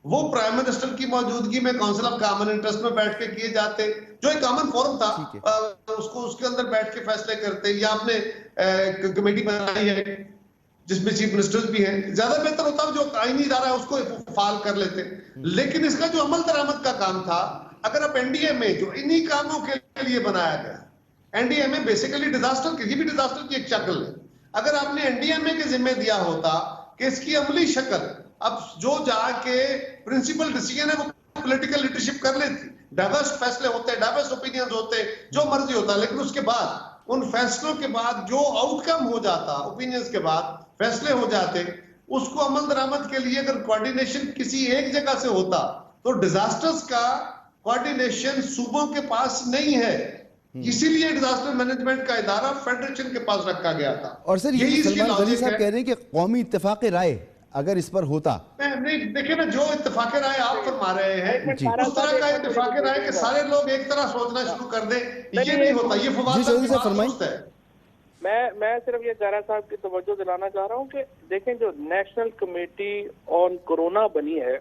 Speaker 5: वो प्राइम मिनिस्टर की मौजूदगी में काउंसिल ऑफ कॉमन इंटरेस्ट में बैठ के किए जाते, जो एक कॉमन फोरम था उसको उसके अंदर बैठ के फैसले करते, या आपने कमेटी बनाई है जिसमें चीफ मिनिस्टर्स भी हैं, ज्यादा बेहतर होता जो आईनी इदारा है उसको फाल कर लेते। लेकिन इसका जो अमल दरामद का काम था, अगर आप एनडीएमए जो इन्हीं कामों के लिए बनाया गया, एनडीएमए बेसिकली डिजास्टर की, ये भी डिजास्टर की एक शक्ल है। अगर आपने एनडीएमए के जिम्मे दिया होता कि इसकी अमली शक्ल, अब जो जाके प्रिंसिपल डिसीजन है वो पॉलिटिकल लीडरशिप कर लेती, डाइवर्स फैसले होते, डाइवर्स ओपिनियंस होते, जो मर्जी होता, लेकिन उसके बाद उन फैसलों के बाद जो आउटकम हो जाता, ओपिनियंस के बाद फैसले हो जाते, उसको अमल दरामद के लिए अगर कोऑर्डिनेशन किसी एक जगह से होता, तो डिजास्टर्स का कोऑर्डिनेशन सूबों के पास नहीं है। इसीलिए डिजास्टर मैनेजमेंट का इदारा फेडरेशन के पास रखा गया था।
Speaker 1: और सर ये
Speaker 5: यही इसकी
Speaker 1: सलमान गनी
Speaker 5: लॉजिक
Speaker 1: साहब
Speaker 5: है।
Speaker 1: कह रहे हैं कि कौमी इत्तेफाक राय अगर इस पर होता,
Speaker 5: नहीं देखिए ना, जो इत्तेफाक राय आप फरमा रहे हैं
Speaker 1: जी।
Speaker 5: उस तरह का इत्तेफाक राय कि सारे लोग एक तरह सोचना शुरू कर दें, ये नहीं होता। ये फवाद
Speaker 1: जी,
Speaker 5: साहब की
Speaker 1: सर,
Speaker 5: बात
Speaker 1: फरमाइए।
Speaker 5: दुरुस्त है।
Speaker 3: मैं सिर्फ ये ज़ारा साहब की तवज्जो दिलाना चाह रहा हूँ कि देखें, जो नेशनल कमेटी ऑन कोरोना बनी है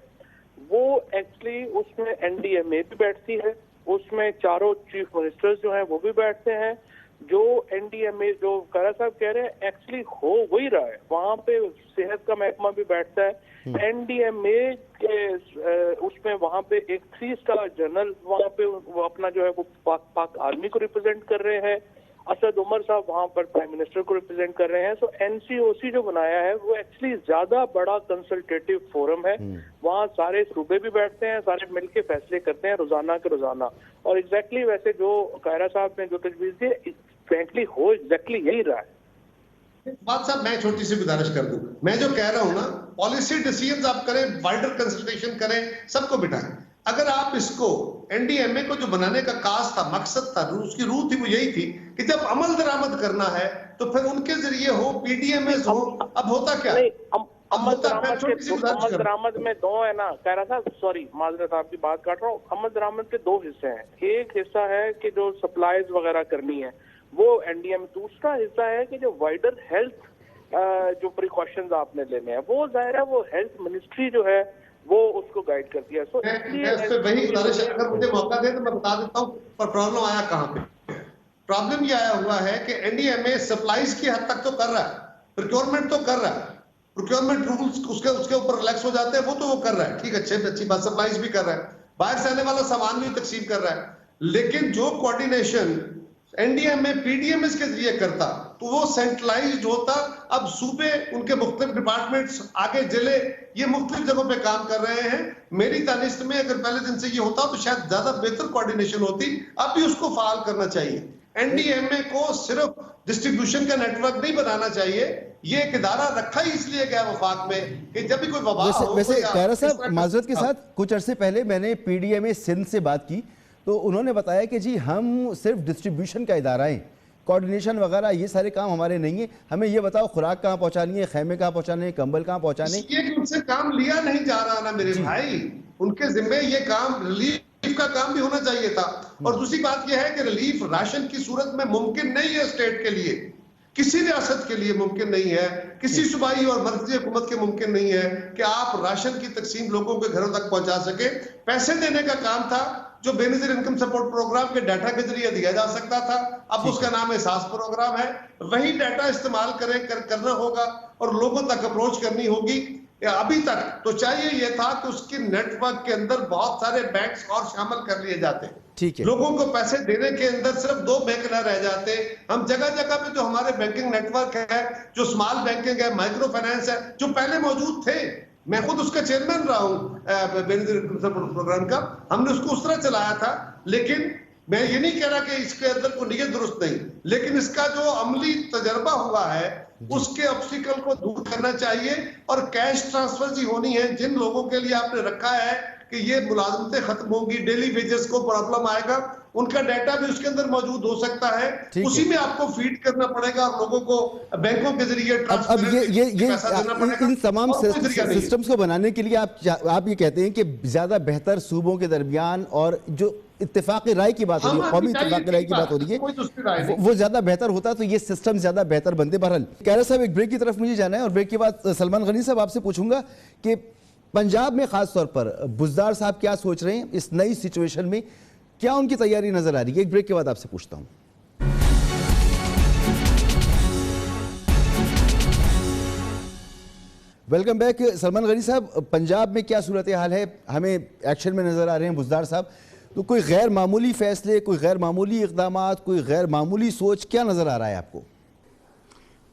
Speaker 3: वो एक्चुअली उसमें एनडीएमए भी बैठती है, उसमें चारों चीफ मिनिस्टर्स जो हैं वो भी बैठते हैं। जो एनडीएमए जो कारा साहब कह रहे हैं एक्चुअली हो वही रहा है, वहाँ पे सेहत का महकमा भी बैठता है। एनडीएमए के उसमें वहाँ पे एक 3 स्टार जनरल वहाँ पे वो अपना जो है वो पाक आर्मी को रिप्रेजेंट कर रहे हैं। असद उमर साहब वहाँ पर प्राइम मिनिस्टर को रिप्रेजेंट कर रहे हैं। सो एनसीओसी जो बनाया है वो एक्चुअली ज्यादा बड़ा कंसल्टेटिव फोरम है। वहाँ सारे सूबे भी बैठते हैं, सारे मिलके फैसले करते हैं रोजाना के रोजाना। और एग्जैक्टली वैसे जो कायरा साहब ने जो तजवीज दी, फ्रैंकली हो एग्जैक्टली यही रहा है।
Speaker 5: बात साहब मैं छोटी सी गुजारिश कर दूं, मैं जो कह रहा हूं ना, पॉलिसी डिसीजंस आप करें, वाइडर कंसल्टेशन करें, सबको बिठाएं। अगर आप इसको एनडीएमए को जो बनाने का काज था, मकसद था, उसकी रूह थी, वो यही थी कि जब अमल दरामद करना है तो फिर उनके जरिए हो, पीडीएमएस हो। अब होता क्या है,
Speaker 3: अमल दरामद में दो है ना, कह रहा था, सॉरी माजरत साहब की बात काट रहा हूँ। अमल दरामद के 2 हिस्से हैं। एक हिस्सा है कि जो सप्लाईज वगैरह करनी है वो एनडीएम, दूसरा हिस्सा है कि जो वाइडर हेल्थ जो प्रिकॉशंस आपने लेने हैं वो जाहिर है वो हेल्थ मिनिस्ट्री जो है वो उसको गाइड करती है। सो
Speaker 5: इसलिए वही गुजारिश है, अगर मुझे मौका दे तो मैं बता देता हूँ पर प्रॉब्लम आया कहाँ पे। प्रॉब्लम ये आया हुआ है कि एनडीएमए सप्लाईज की हद तक तो कर रहा है, प्रोक्योरमेंट तो कर रहा है, प्रोक्योरमेंट रूल्स उसके ऊपर रिलैक्स हो जाते हैं, वो तो वो कर रहा है, ठीक है, अच्छी बात, सप्लाईज भी कर रहा है, बाहर से आने वाला सामान भी तकसीम कर रहा है। लेकिन जो कोऑर्डिनेशन एनडीएमए पीडीएमएस के जरिए करता तो वो सेंट्रलाइज्ड होता। अब सूबे, उनके मुख्तलिफ डिपार्टमेंट्स, आगे जिले, ये मुख्तलिफ जगहों पे काम कर रहे हैं। मेरी दानिश में अगर पहले दिन से ये होता तो शायद ज्यादा बेहतर कोऑर्डिनेशन होती। अब भी उसको फाल करना चाहिए। एनडीएमए को सिर्फ डिस्ट्रीब्यूशन का नेटवर्क नहीं बनाना चाहिए, ये एक इदारा रखा ही इसलिए गया वफाक में कि जब भी कोई वबा हो।
Speaker 1: वैसे कायरा साहब, माजरत के साथ कुछ अरसे पहले मैंने पीडीएमए सिंध से बात की तो उन्होंने बताया कि जी हम सिर्फ डिस्ट्रीब्यूशन का इदारा है, कोऑर्डिनेशन वगैरह ये सारे काम हमारे नहीं है, हमें ये बताओ खुराक कहाँ पहुँचानी है, खैमे कहाँ पहुँचाने, कंबल कहाँ पहुँचाने।
Speaker 5: कि उनसे काम लिया नहीं जा रहा ना मेरे भाई, उनके जिम्मे ये काम, रिलीफ का काम भी होना चाहिए था। और दूसरी बात यह है कि रिलीफ राशन की सूरत में मुमकिन नहीं है स्टेट के लिए, किसी रियासत के लिए मुमकिन नहीं है, किसी सूबाई और मरकजी हुकूमत के मुमकिन नहीं है कि आप राशन की तकसीम लोगों के घरों तक पहुंचा सके। पैसे देने का काम था जो बेनजीर इनकम सपोर्ट प्रोग्राम के डाटा के जरिए दिया जा सकता था, अब उसका नाम एहसास प्रोग्राम है। वही डाटा इस्तेमाल करना होगा और लोगों तक अप्रोच करनी होगी। अभी तक तो चाहिए ये था कि उसके नेटवर्क के अंदर बहुत सारे बैंक्स और शामिल कर लिए जाते,
Speaker 1: ठीक है,
Speaker 5: लोगों को पैसे देने के अंदर सिर्फ 2 बैंक न रह जाते। हम जगह जगह पे जो हमारे बैंकिंग नेटवर्क है, जो स्मॉल बैंकिंग है, माइक्रो फाइनेंस है, जो पहले मौजूद थे, मैं खुद उसका चेयरमैन रहा हूँ बेनजीर प्रोग्राम का, हमने उसको उस तरह चलाया था। लेकिन मैं ये नहीं कह रहा कि इसके अंदर कोई नीयत दुरुस्त नहीं, लेकिन इसका जो अमली तजर्बा हुआ है उसके ऑब्स्टिकल को दूर करना चाहिए और कैश ट्रांसफर ही होनी है। जिन लोगों के लिए आपने रखा है कि ये मुलाजमतें खत्म होंगी, डेली वेजेस को प्रॉब्लम आएगा, उनका डाटा भी उसके अंदर मौजूद हो सकता है, उसी में आपको फीड करना पड़ेगा और लोगों को बैंकों के जरिए
Speaker 1: अब ये इन तमाम सिस्टम्स को बनाने के लिए आप ये कहते हैं कि ज्यादा बेहतर सूबों के दरमियान और जो इत्तेफाक राय की बात हो रही है, कौमी इत्तेफाक राय की बात हो रही है, वो ज्यादा बेहतर होता तो ये सिस्टम ज्यादा बेहतर बनते। बहरहाल कायरा साहब, एक ब्रेक की तरफ मुझे जाना है और ब्रेक के बाद सलमान गनी साहब आपसे पूछूंगा कि पंजाब में खास तौर पर बुज़दार साहब क्या सोच रहे हैं इस नई सिचुएशन में, क्या उनकी तैयारी नजर आ रही है। एक ब्रेक के बाद आपसे पूछता हूं। Welcome back. सलमान गनी साहब, पंजाब में क्या सूरत हाल है, हमें एक्शन में नजर आ रहे हैं बुज़दार साहब, तो कोई गैर मामूली फैसले, कोई गैर मामूली इक़दामात, कोई गैर मामूली सोच क्या नजर आ रहा है आपको?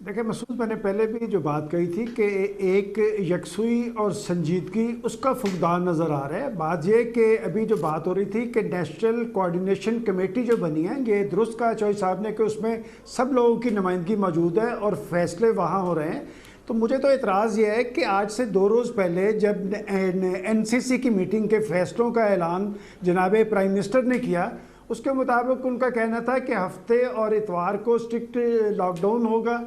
Speaker 6: देखिए मसूद, मैंने पहले भी जो बात कही थी कि एक यकसुई और संजीदगी उसका फुकदान नज़र आ रहा है। बात ये कि अभी जो बात हो रही थी कि नेशनल कोऑर्डिनेशन कमेटी जो बनी है, ये दुरुस्त कहा चौधरी साहब ने कि उसमें सब लोगों की नुमाइंदगी मौजूद है और फैसले वहाँ हो रहे हैं। तो मुझे तो एतराज़ ये है कि आज से 2 रोज़ पहले जब एनसीसी की मीटिंग के फैसलों का ऐलान जनाब प्राइम मिनिस्टर ने किया, उसके मुताबिक उनका कहना था कि हफ्ते और इतवार को स्ट्रिक्ट लॉकडाउन होगा।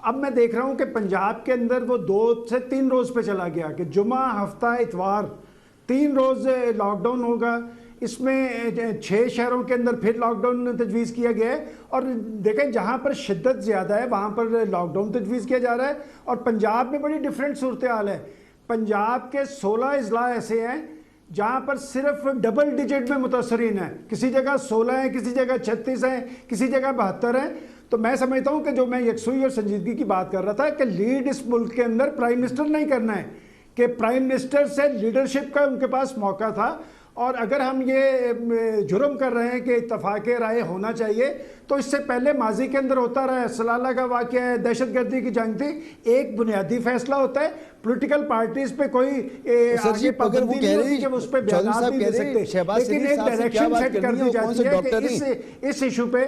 Speaker 6: अब मैं देख रहा हूँ कि पंजाब के अंदर वो 2 से 3 रोज़ पे चला गया कि जुमा, हफ्ता, इतवार 3 रोज़ लॉकडाउन होगा। इसमें 6 शहरों के अंदर फिर लॉकडाउन तजवीज़ किया गया है। और देखें, जहाँ पर शिद्दत ज़्यादा है वहाँ पर लॉकडाउन तजवीज़ किया जा रहा है। और पंजाब में बड़ी डिफरेंट सूरत हाल है। पंजाब के 16 अजला ऐसे हैं जहाँ पर सिर्फ डबल डिजिट में मुतासरीन है। किसी जगह 16 हैं, किसी जगह 36 हैं, किसी जगह 72 हैं। तो मैं समझता हूँ कि जो मैं यकसुई और संजीदगी की बात कर रहा था कि लीड इस मुल्क के अंदर प्राइम मिनिस्टर नहीं करना है, कि प्राइम मिनिस्टर से लीडरशिप का उनके पास मौका था। और अगर हम ये जुर्म कर रहे हैं कि इत्तफाक राय होना चाहिए, तो इससे पहले माजी के अंदर होता रहा है। सलाला का वाक़या है, दहशतगर्दी की जंग थी। एक बुनियादी फैसला होता है, पॉलिटिकल पार्टीज पे कोई आगे पाबंदी नहीं होती कि उस पर बयान नहीं दे सकते, लेकिन एक डायरेक्शन सेट कर दी जाती है कि इस इशू पे।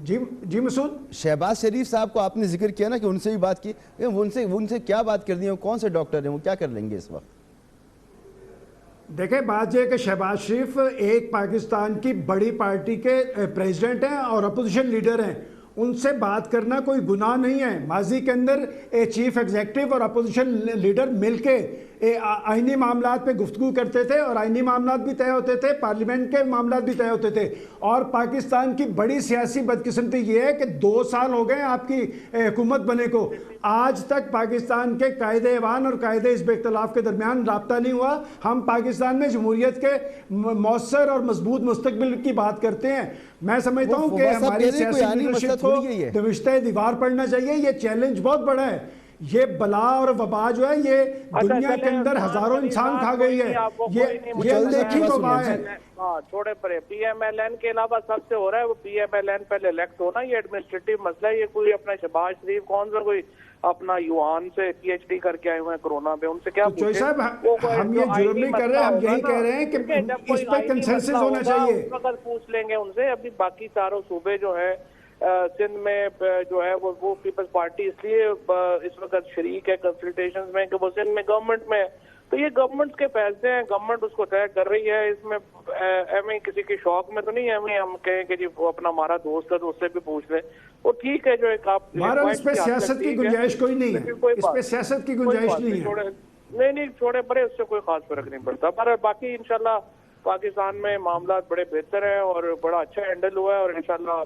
Speaker 6: जी मसूद,
Speaker 1: शहबाज शरीफ साहब को आपने जिक्र किया ना कि उनसे भी बात की, उनसे क्या बात कर दी है? कौन से डॉक्टर हैं, वो क्या कर लेंगे इस वक्त?
Speaker 6: देखें, बात यह है कि शहबाज शरीफ एक पाकिस्तान की बड़ी पार्टी के प्रेसिडेंट हैं और अपोजिशन लीडर हैं। उनसे बात करना कोई गुनाह नहीं है। माजी के अंदर चीफ एग्जीक्यूटिव और अपोजिशन लीडर मिलके आईनी मामलात पे गुफ्तगू करते थे और आईनी मामलात भी तय होते थे, पार्लियामेंट के मामलात भी तय होते थे। और पाकिस्तान की बड़ी सियासी बदकिस्मती ये है कि 2 साल हो गए आपकी हुकूमत बने को, आज तक पाकिस्तान के कायदे ऐवान और कायदे हिज़्ब इख्तिलाफ के दरमियान राब्ता नहीं हुआ। हम पाकिस्तान में जमहूरियत के मौसर और मजबूत मुस्तकबिल की बात करते हैं। मैं समझता हूँ कि हमारी सियासी लीडरशिप को दबिश्ते दीवार पड़ना चाहिए। ये चैलेंज बहुत बड़ा है। ये बला और वबा जो है ये दुनिया के अंदर हजारों इंसान खा गई है। ये अनदेखी वबा है।
Speaker 3: हाँ, छोड़े पड़े। PMLN के अलावा सबसे हो रहा है वो PMLN पहले इलेक्ट होना, ये एडमिनिस्ट्रेटिव मसला है। ये कोई अपना शहबाज शरीफ कौन सा कोई अपना युआन से PhD करके आए हुए हैं कोरोना पे, उनसे क्या
Speaker 6: तो साहब हम ये जुर्म नहीं कर रहे, हम यही कह रहे हैं कि इस पर कंसेंसस होना चाहिए।
Speaker 3: पूछ लेंगे उनसे। अभी बाकी चारों सूबे जो है सिंध में जो है वो पीपल्स पार्टी इसलिए इस वक्त शरीक है कंसल्टेशंस में कि वो सिंध में गवर्नमेंट में है। तो ये गवर्नमेंट के फैसले हैं, गवर्नमेंट उसको तय कर रही है। इसमें एम किसी के शौक में तो नहीं है हम कहें कि जी वो अपना हमारा दोस्त है तो उससे भी पूछ ले। वो ठीक है, जो एक आप
Speaker 6: इस पे सियासत की गुंजाइश कोई नहीं है, इस पे सियासत की गुंजाइश नहीं है।
Speaker 3: नहीं छोड़े परे, उससे कोई खास फर्क नहीं पड़ता। पर बाकी इंशाल्लाह पाकिस्तान में मामला बड़े बेहतर हैं और बड़ा अच्छा हैंडल हुआ है और इंशाल्लाह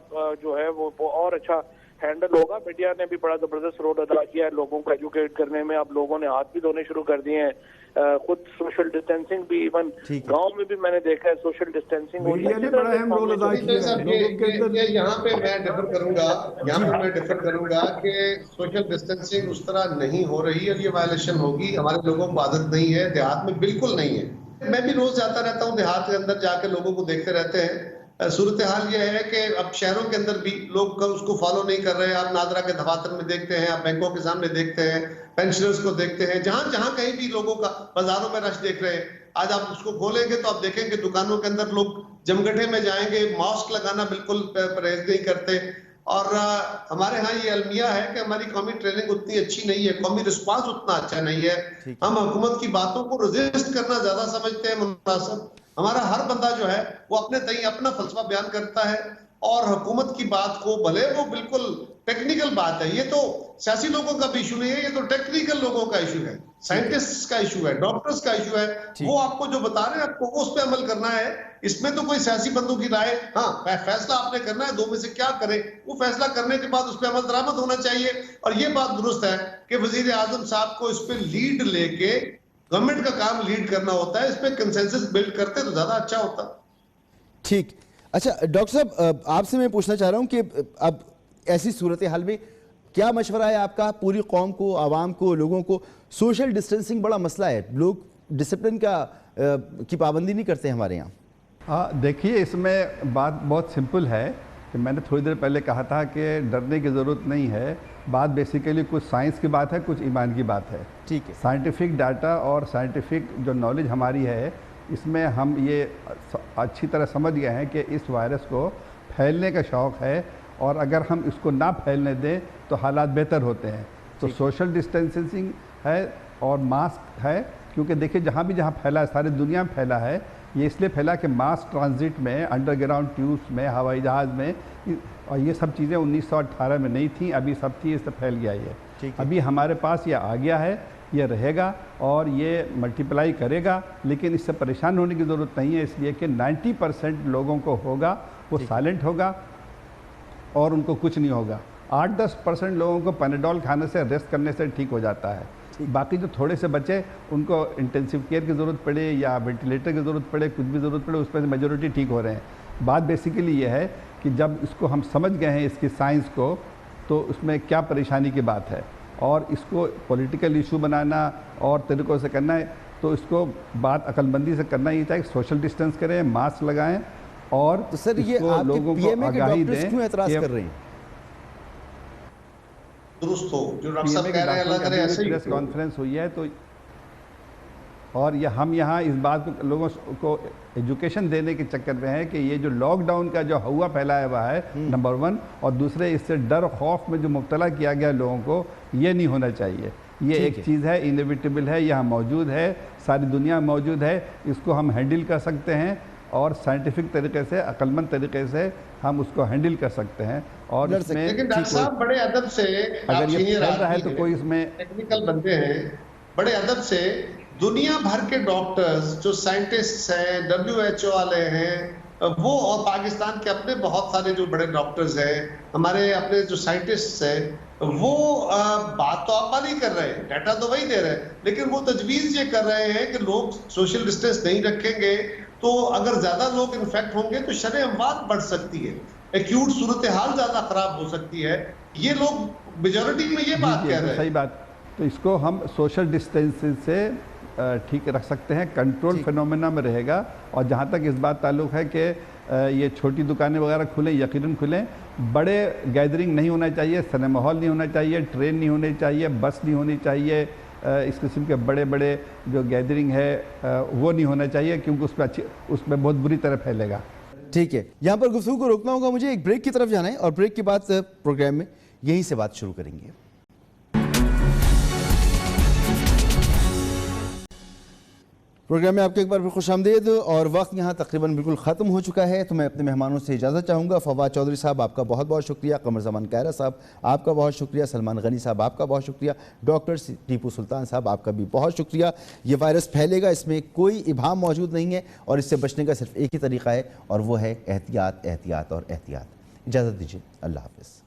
Speaker 3: जो है वो और अच्छा हैंडल होगा। मीडिया ने भी बड़ा जबरदस्त रोल अदा किया है लोगों को एजुकेट करने में। अब लोगों ने हाथ भी धोने शुरू कर दिए हैं, खुद सोशल डिस्टेंसिंग भी, इवन गांव में भी मैंने देखा है सोशल डिस्टेंसिंग हो रही है।
Speaker 5: यहाँ पे मैं डिफर करूंगा कि सोशल डिस्टेंसिंग उस तरह नहीं हो रही है। ये वायलेशन होगी, हमारे लोगों को आदत नहीं है, देहात में बिल्कुल नहीं है। मैं भी रोज जाता रहता हूँ देहात के अंदर, जाके लोगों को देखते रहते हैं। सूरत हाल ये है कि अब शहरों के अंदर भी लोग उसको फॉलो नहीं कर रहे हैं। आप नादरा के दफातर में देखते हैं, आप बैंकों के सामने देखते हैं, पेंशनर्स को देखते हैं, जहां जहां कहीं भी लोगों का बाजारों में रश देख रहे हैं। आज आप उसको खोलेंगे तो आप देखेंगे दुकानों के अंदर लोग जमगठे में जाएंगे, मास्क लगाना बिल्कुल परहेज नहीं करते। और हमारे यहाँ ये अलमिया है कि हमारी कौमी ट्रेनिंग उतनी अच्छी नहीं है, कौमी रिस्पांस उतना अच्छा नहीं है। हम हुकूमत की बातों को रेजिस्ट करना ज्यादा समझते हैं मुनासिब। हमारा हर बंदा जो है वो अपने तई अपना फलसफा बयान करता है और हुकूमत की बात को, भले वो बिल्कुल टेक्निकल बात है, ये तो सियासी लोगों का भी इशू नहीं है, ये तो टेक्निकल लोगों का इशू है, साइंटिस्ट का इशू है, डॉक्टर्स का इशू है। वो आपको जो बता रहे हैं आपको उस पर अमल करना है। इसमें तो कोई सियासी बंदों की राय, हाँ फैसला आपने करना है, 2 में से क्या करें, वो फैसला करने के बाद उस पर अमल दरामद होना चाहिए। और ये बात दुरुस्त है कि वजीर आजम साहब को इस पर लीड लेके गवर्नमेंट का काम लीड करना होता है। इस पर कंसेंसस बिल्ड करते तो ज्यादा अच्छा होता।
Speaker 1: ठीक, अच्छा डॉक्टर साहब आपसे मैं पूछना चाह रहा हूं कि अब ऐसी सूरत हाल में क्या मशवरा है आपका पूरी कौम को, आवाम को, लोगों को? सोशल डिस्टेंसिंग बड़ा मसला है, लोग डिसिप्लिन की पाबंदी नहीं करते हमारे यहाँ।
Speaker 2: हाँ देखिए, इसमें बात बहुत सिंपल है कि मैंने थोड़ी देर पहले कहा था कि डरने की ज़रूरत नहीं है। बात बेसिकली कुछ साइंस की बात है, कुछ ईमान की बात है।
Speaker 1: ठीक है,
Speaker 2: साइंटिफिक डाटा और साइंटिफिक जो नॉलेज हमारी है, इसमें हम ये अच्छी तरह समझ गए हैं कि इस वायरस को फैलने का शौक़ है और अगर हम इसको ना फैलने दें तो हालात बेहतर होते हैं। तो सोशल डिस्टेंसिंग है और मास्क है, क्योंकि देखिए जहाँ भी जहाँ फैला है, सारी दुनिया में फैला है, ये इसलिए फैला कि मास ट्रांजिट में, अंडरग्राउंड ट्यूब्स में, हवाई जहाज़ में, और ये सब चीज़ें 1918 में नहीं थी, अभी सब थी, इससे फैल गया ये। अभी हमारे पास ये आ गया है, ये रहेगा और ये मल्टीप्लाई करेगा, लेकिन इससे परेशान होने की ज़रूरत नहीं है, इसलिए कि 90% लोगों को होगा, वो साइलेंट होगा और उनको कुछ नहीं होगा। 8-10% लोगों को पैनाडोल खाने से, रेस्ट करने से ठीक हो जाता है। बाकी जो थोड़े से बचे उनको इंटेंसिव केयर की ज़रूरत पड़े या वेंटिलेटर की ज़रूरत पड़े, कुछ भी ज़रूरत पड़े, उसमें से मेजॉरिटी ठीक हो रहे हैं। बात बेसिकली ये है कि जब इसको हम समझ गए हैं, इसकी साइंस को, तो उसमें क्या परेशानी की बात है और इसको पॉलिटिकल इशू बनाना और तरीक़ों से करना है, तो इसको बात अक्लमंदी से करना ही चाहिए। सोशल डिस्टेंस करें, मास्क लगाएं और
Speaker 1: तो सर ये आपके
Speaker 2: लोगों को
Speaker 1: पीएमए के
Speaker 2: आगाही
Speaker 1: डॉक्टर्स
Speaker 2: दें
Speaker 1: क्यों एतराज़
Speaker 2: कि
Speaker 1: कर रहे हैं?
Speaker 5: दुरुस्त हो, जो डॉक्टर साहब कह रहे हैं अल्लाह करे ऐसे ही
Speaker 2: प्रेस
Speaker 5: हो।
Speaker 2: कॉन्फ्रेंस हुई है, तो और ये हम यहाँ इस बात को लोगों को एजुकेशन देने के चक्कर में है कि ये जो लॉकडाउन का जो हवा फैलाया हुआ है, नंबर 1, और दूसरे इससे डर खौफ में जो मुब्तला किया गया लोगों को, ये नहीं होना चाहिए। ये एक चीज़ है, इनएविटेबल है, यहाँ मौजूद है, सारी दुनिया में मौजूद है, इसको हम हैंडल कर सकते हैं और साइंटिफिक तरीके से, अक्लमंद तरीके से हम उसको हैंडल कर सकते हैं। और इसमें
Speaker 5: लेकिन डॉक्टर साहब बड़े अदब से,
Speaker 2: अगर ये फैल रहा है तो कोई इसमें
Speaker 5: टेक्निकल बनते हैं, बड़े अदब से दुनिया भर के डॉक्टर्स जो साइंटिस्ट हैं, WHO वाले हैं, वो और पाकिस्तान के अपने बहुत सारे जो बड़े डॉक्टर्स हैं, हमारे अपने जो साइंटिस्ट्स हैं, वो बात तो आप नहीं कर रहे हैं, डाटा तो वही दे रहे हैं, लेकिन वो तजवीज़ ये कर रहे हैं कि लोग सोशल डिस्टेंस नहीं रखेंगे तो अगर ज़्यादा लोग इन्फेक्ट होंगे तो शरह अमवात बढ़ सकती है, एक्यूट सूरत हाल ज़्यादा ख़राब हो सकती है। ये लोग मेजॉरिटी में ये बात कह रहे हैं।
Speaker 2: सही बात। तो इसको हम सोशल डिस्टेंसिंग से ठीक रख सकते हैं, कंट्रोल फिनोमेना में रहेगा। और जहाँ तक इस बात ताल्लुक़ है कि ये छोटी दुकानें वगैरह खुलें, यकीनन खुलें, बड़े गैदरिंग नहीं होना चाहिए, सिनेमा हॉल नहीं होना चाहिए, ट्रेन नहीं होनी चाहिए, बस नहीं होनी चाहिए, इस किस्म के बड़े बड़े जो गैदरिंग है वो नहीं होना चाहिए, क्योंकि उसमें बहुत बुरी तरह फैलेगा।
Speaker 1: ठीक है, यहाँ पर गुफ्तगू को रोकना होगा मुझे, एक ब्रेक की तरफ जाना है और ब्रेक के बाद प्रोग्राम में यहीं से बात शुरू करेंगे। प्रोग्राम में आपके एक बार फिर खुशामदीद। और वक्त यहाँ तकरीबन बिल्कुल ख़त्म हो चुका है, तो मैं अपने मेहमानों से इजाज़त चाहूँगा। फवाद चौधरी साहब आपका बहुत बहुत शुक्रिया, कमर ज़मान कायरा साहब आपका बहुत शुक्रिया, सलमान गनी साहब आपका बहुत शुक्रिया, डॉक्टर टीपू सुल्तान साहब आपका भी बहुत शुक्रिया। ये वायरस फैलेगा, इसमें कोई इबाम मौजूद नहीं है और इससे बचने का सिर्फ एक ही तरीका है और वो है एहतियात, एहतियात और एहतियात। इजाज़त दीजिए, अल्लाह हाफ़िज़।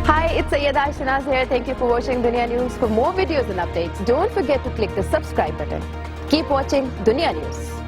Speaker 7: Hi, it's Sayyeda Shanaz here. Thank you for watching Dunia News. For more videos and updates, don't forget to click the subscribe button. Keep watching Dunia News.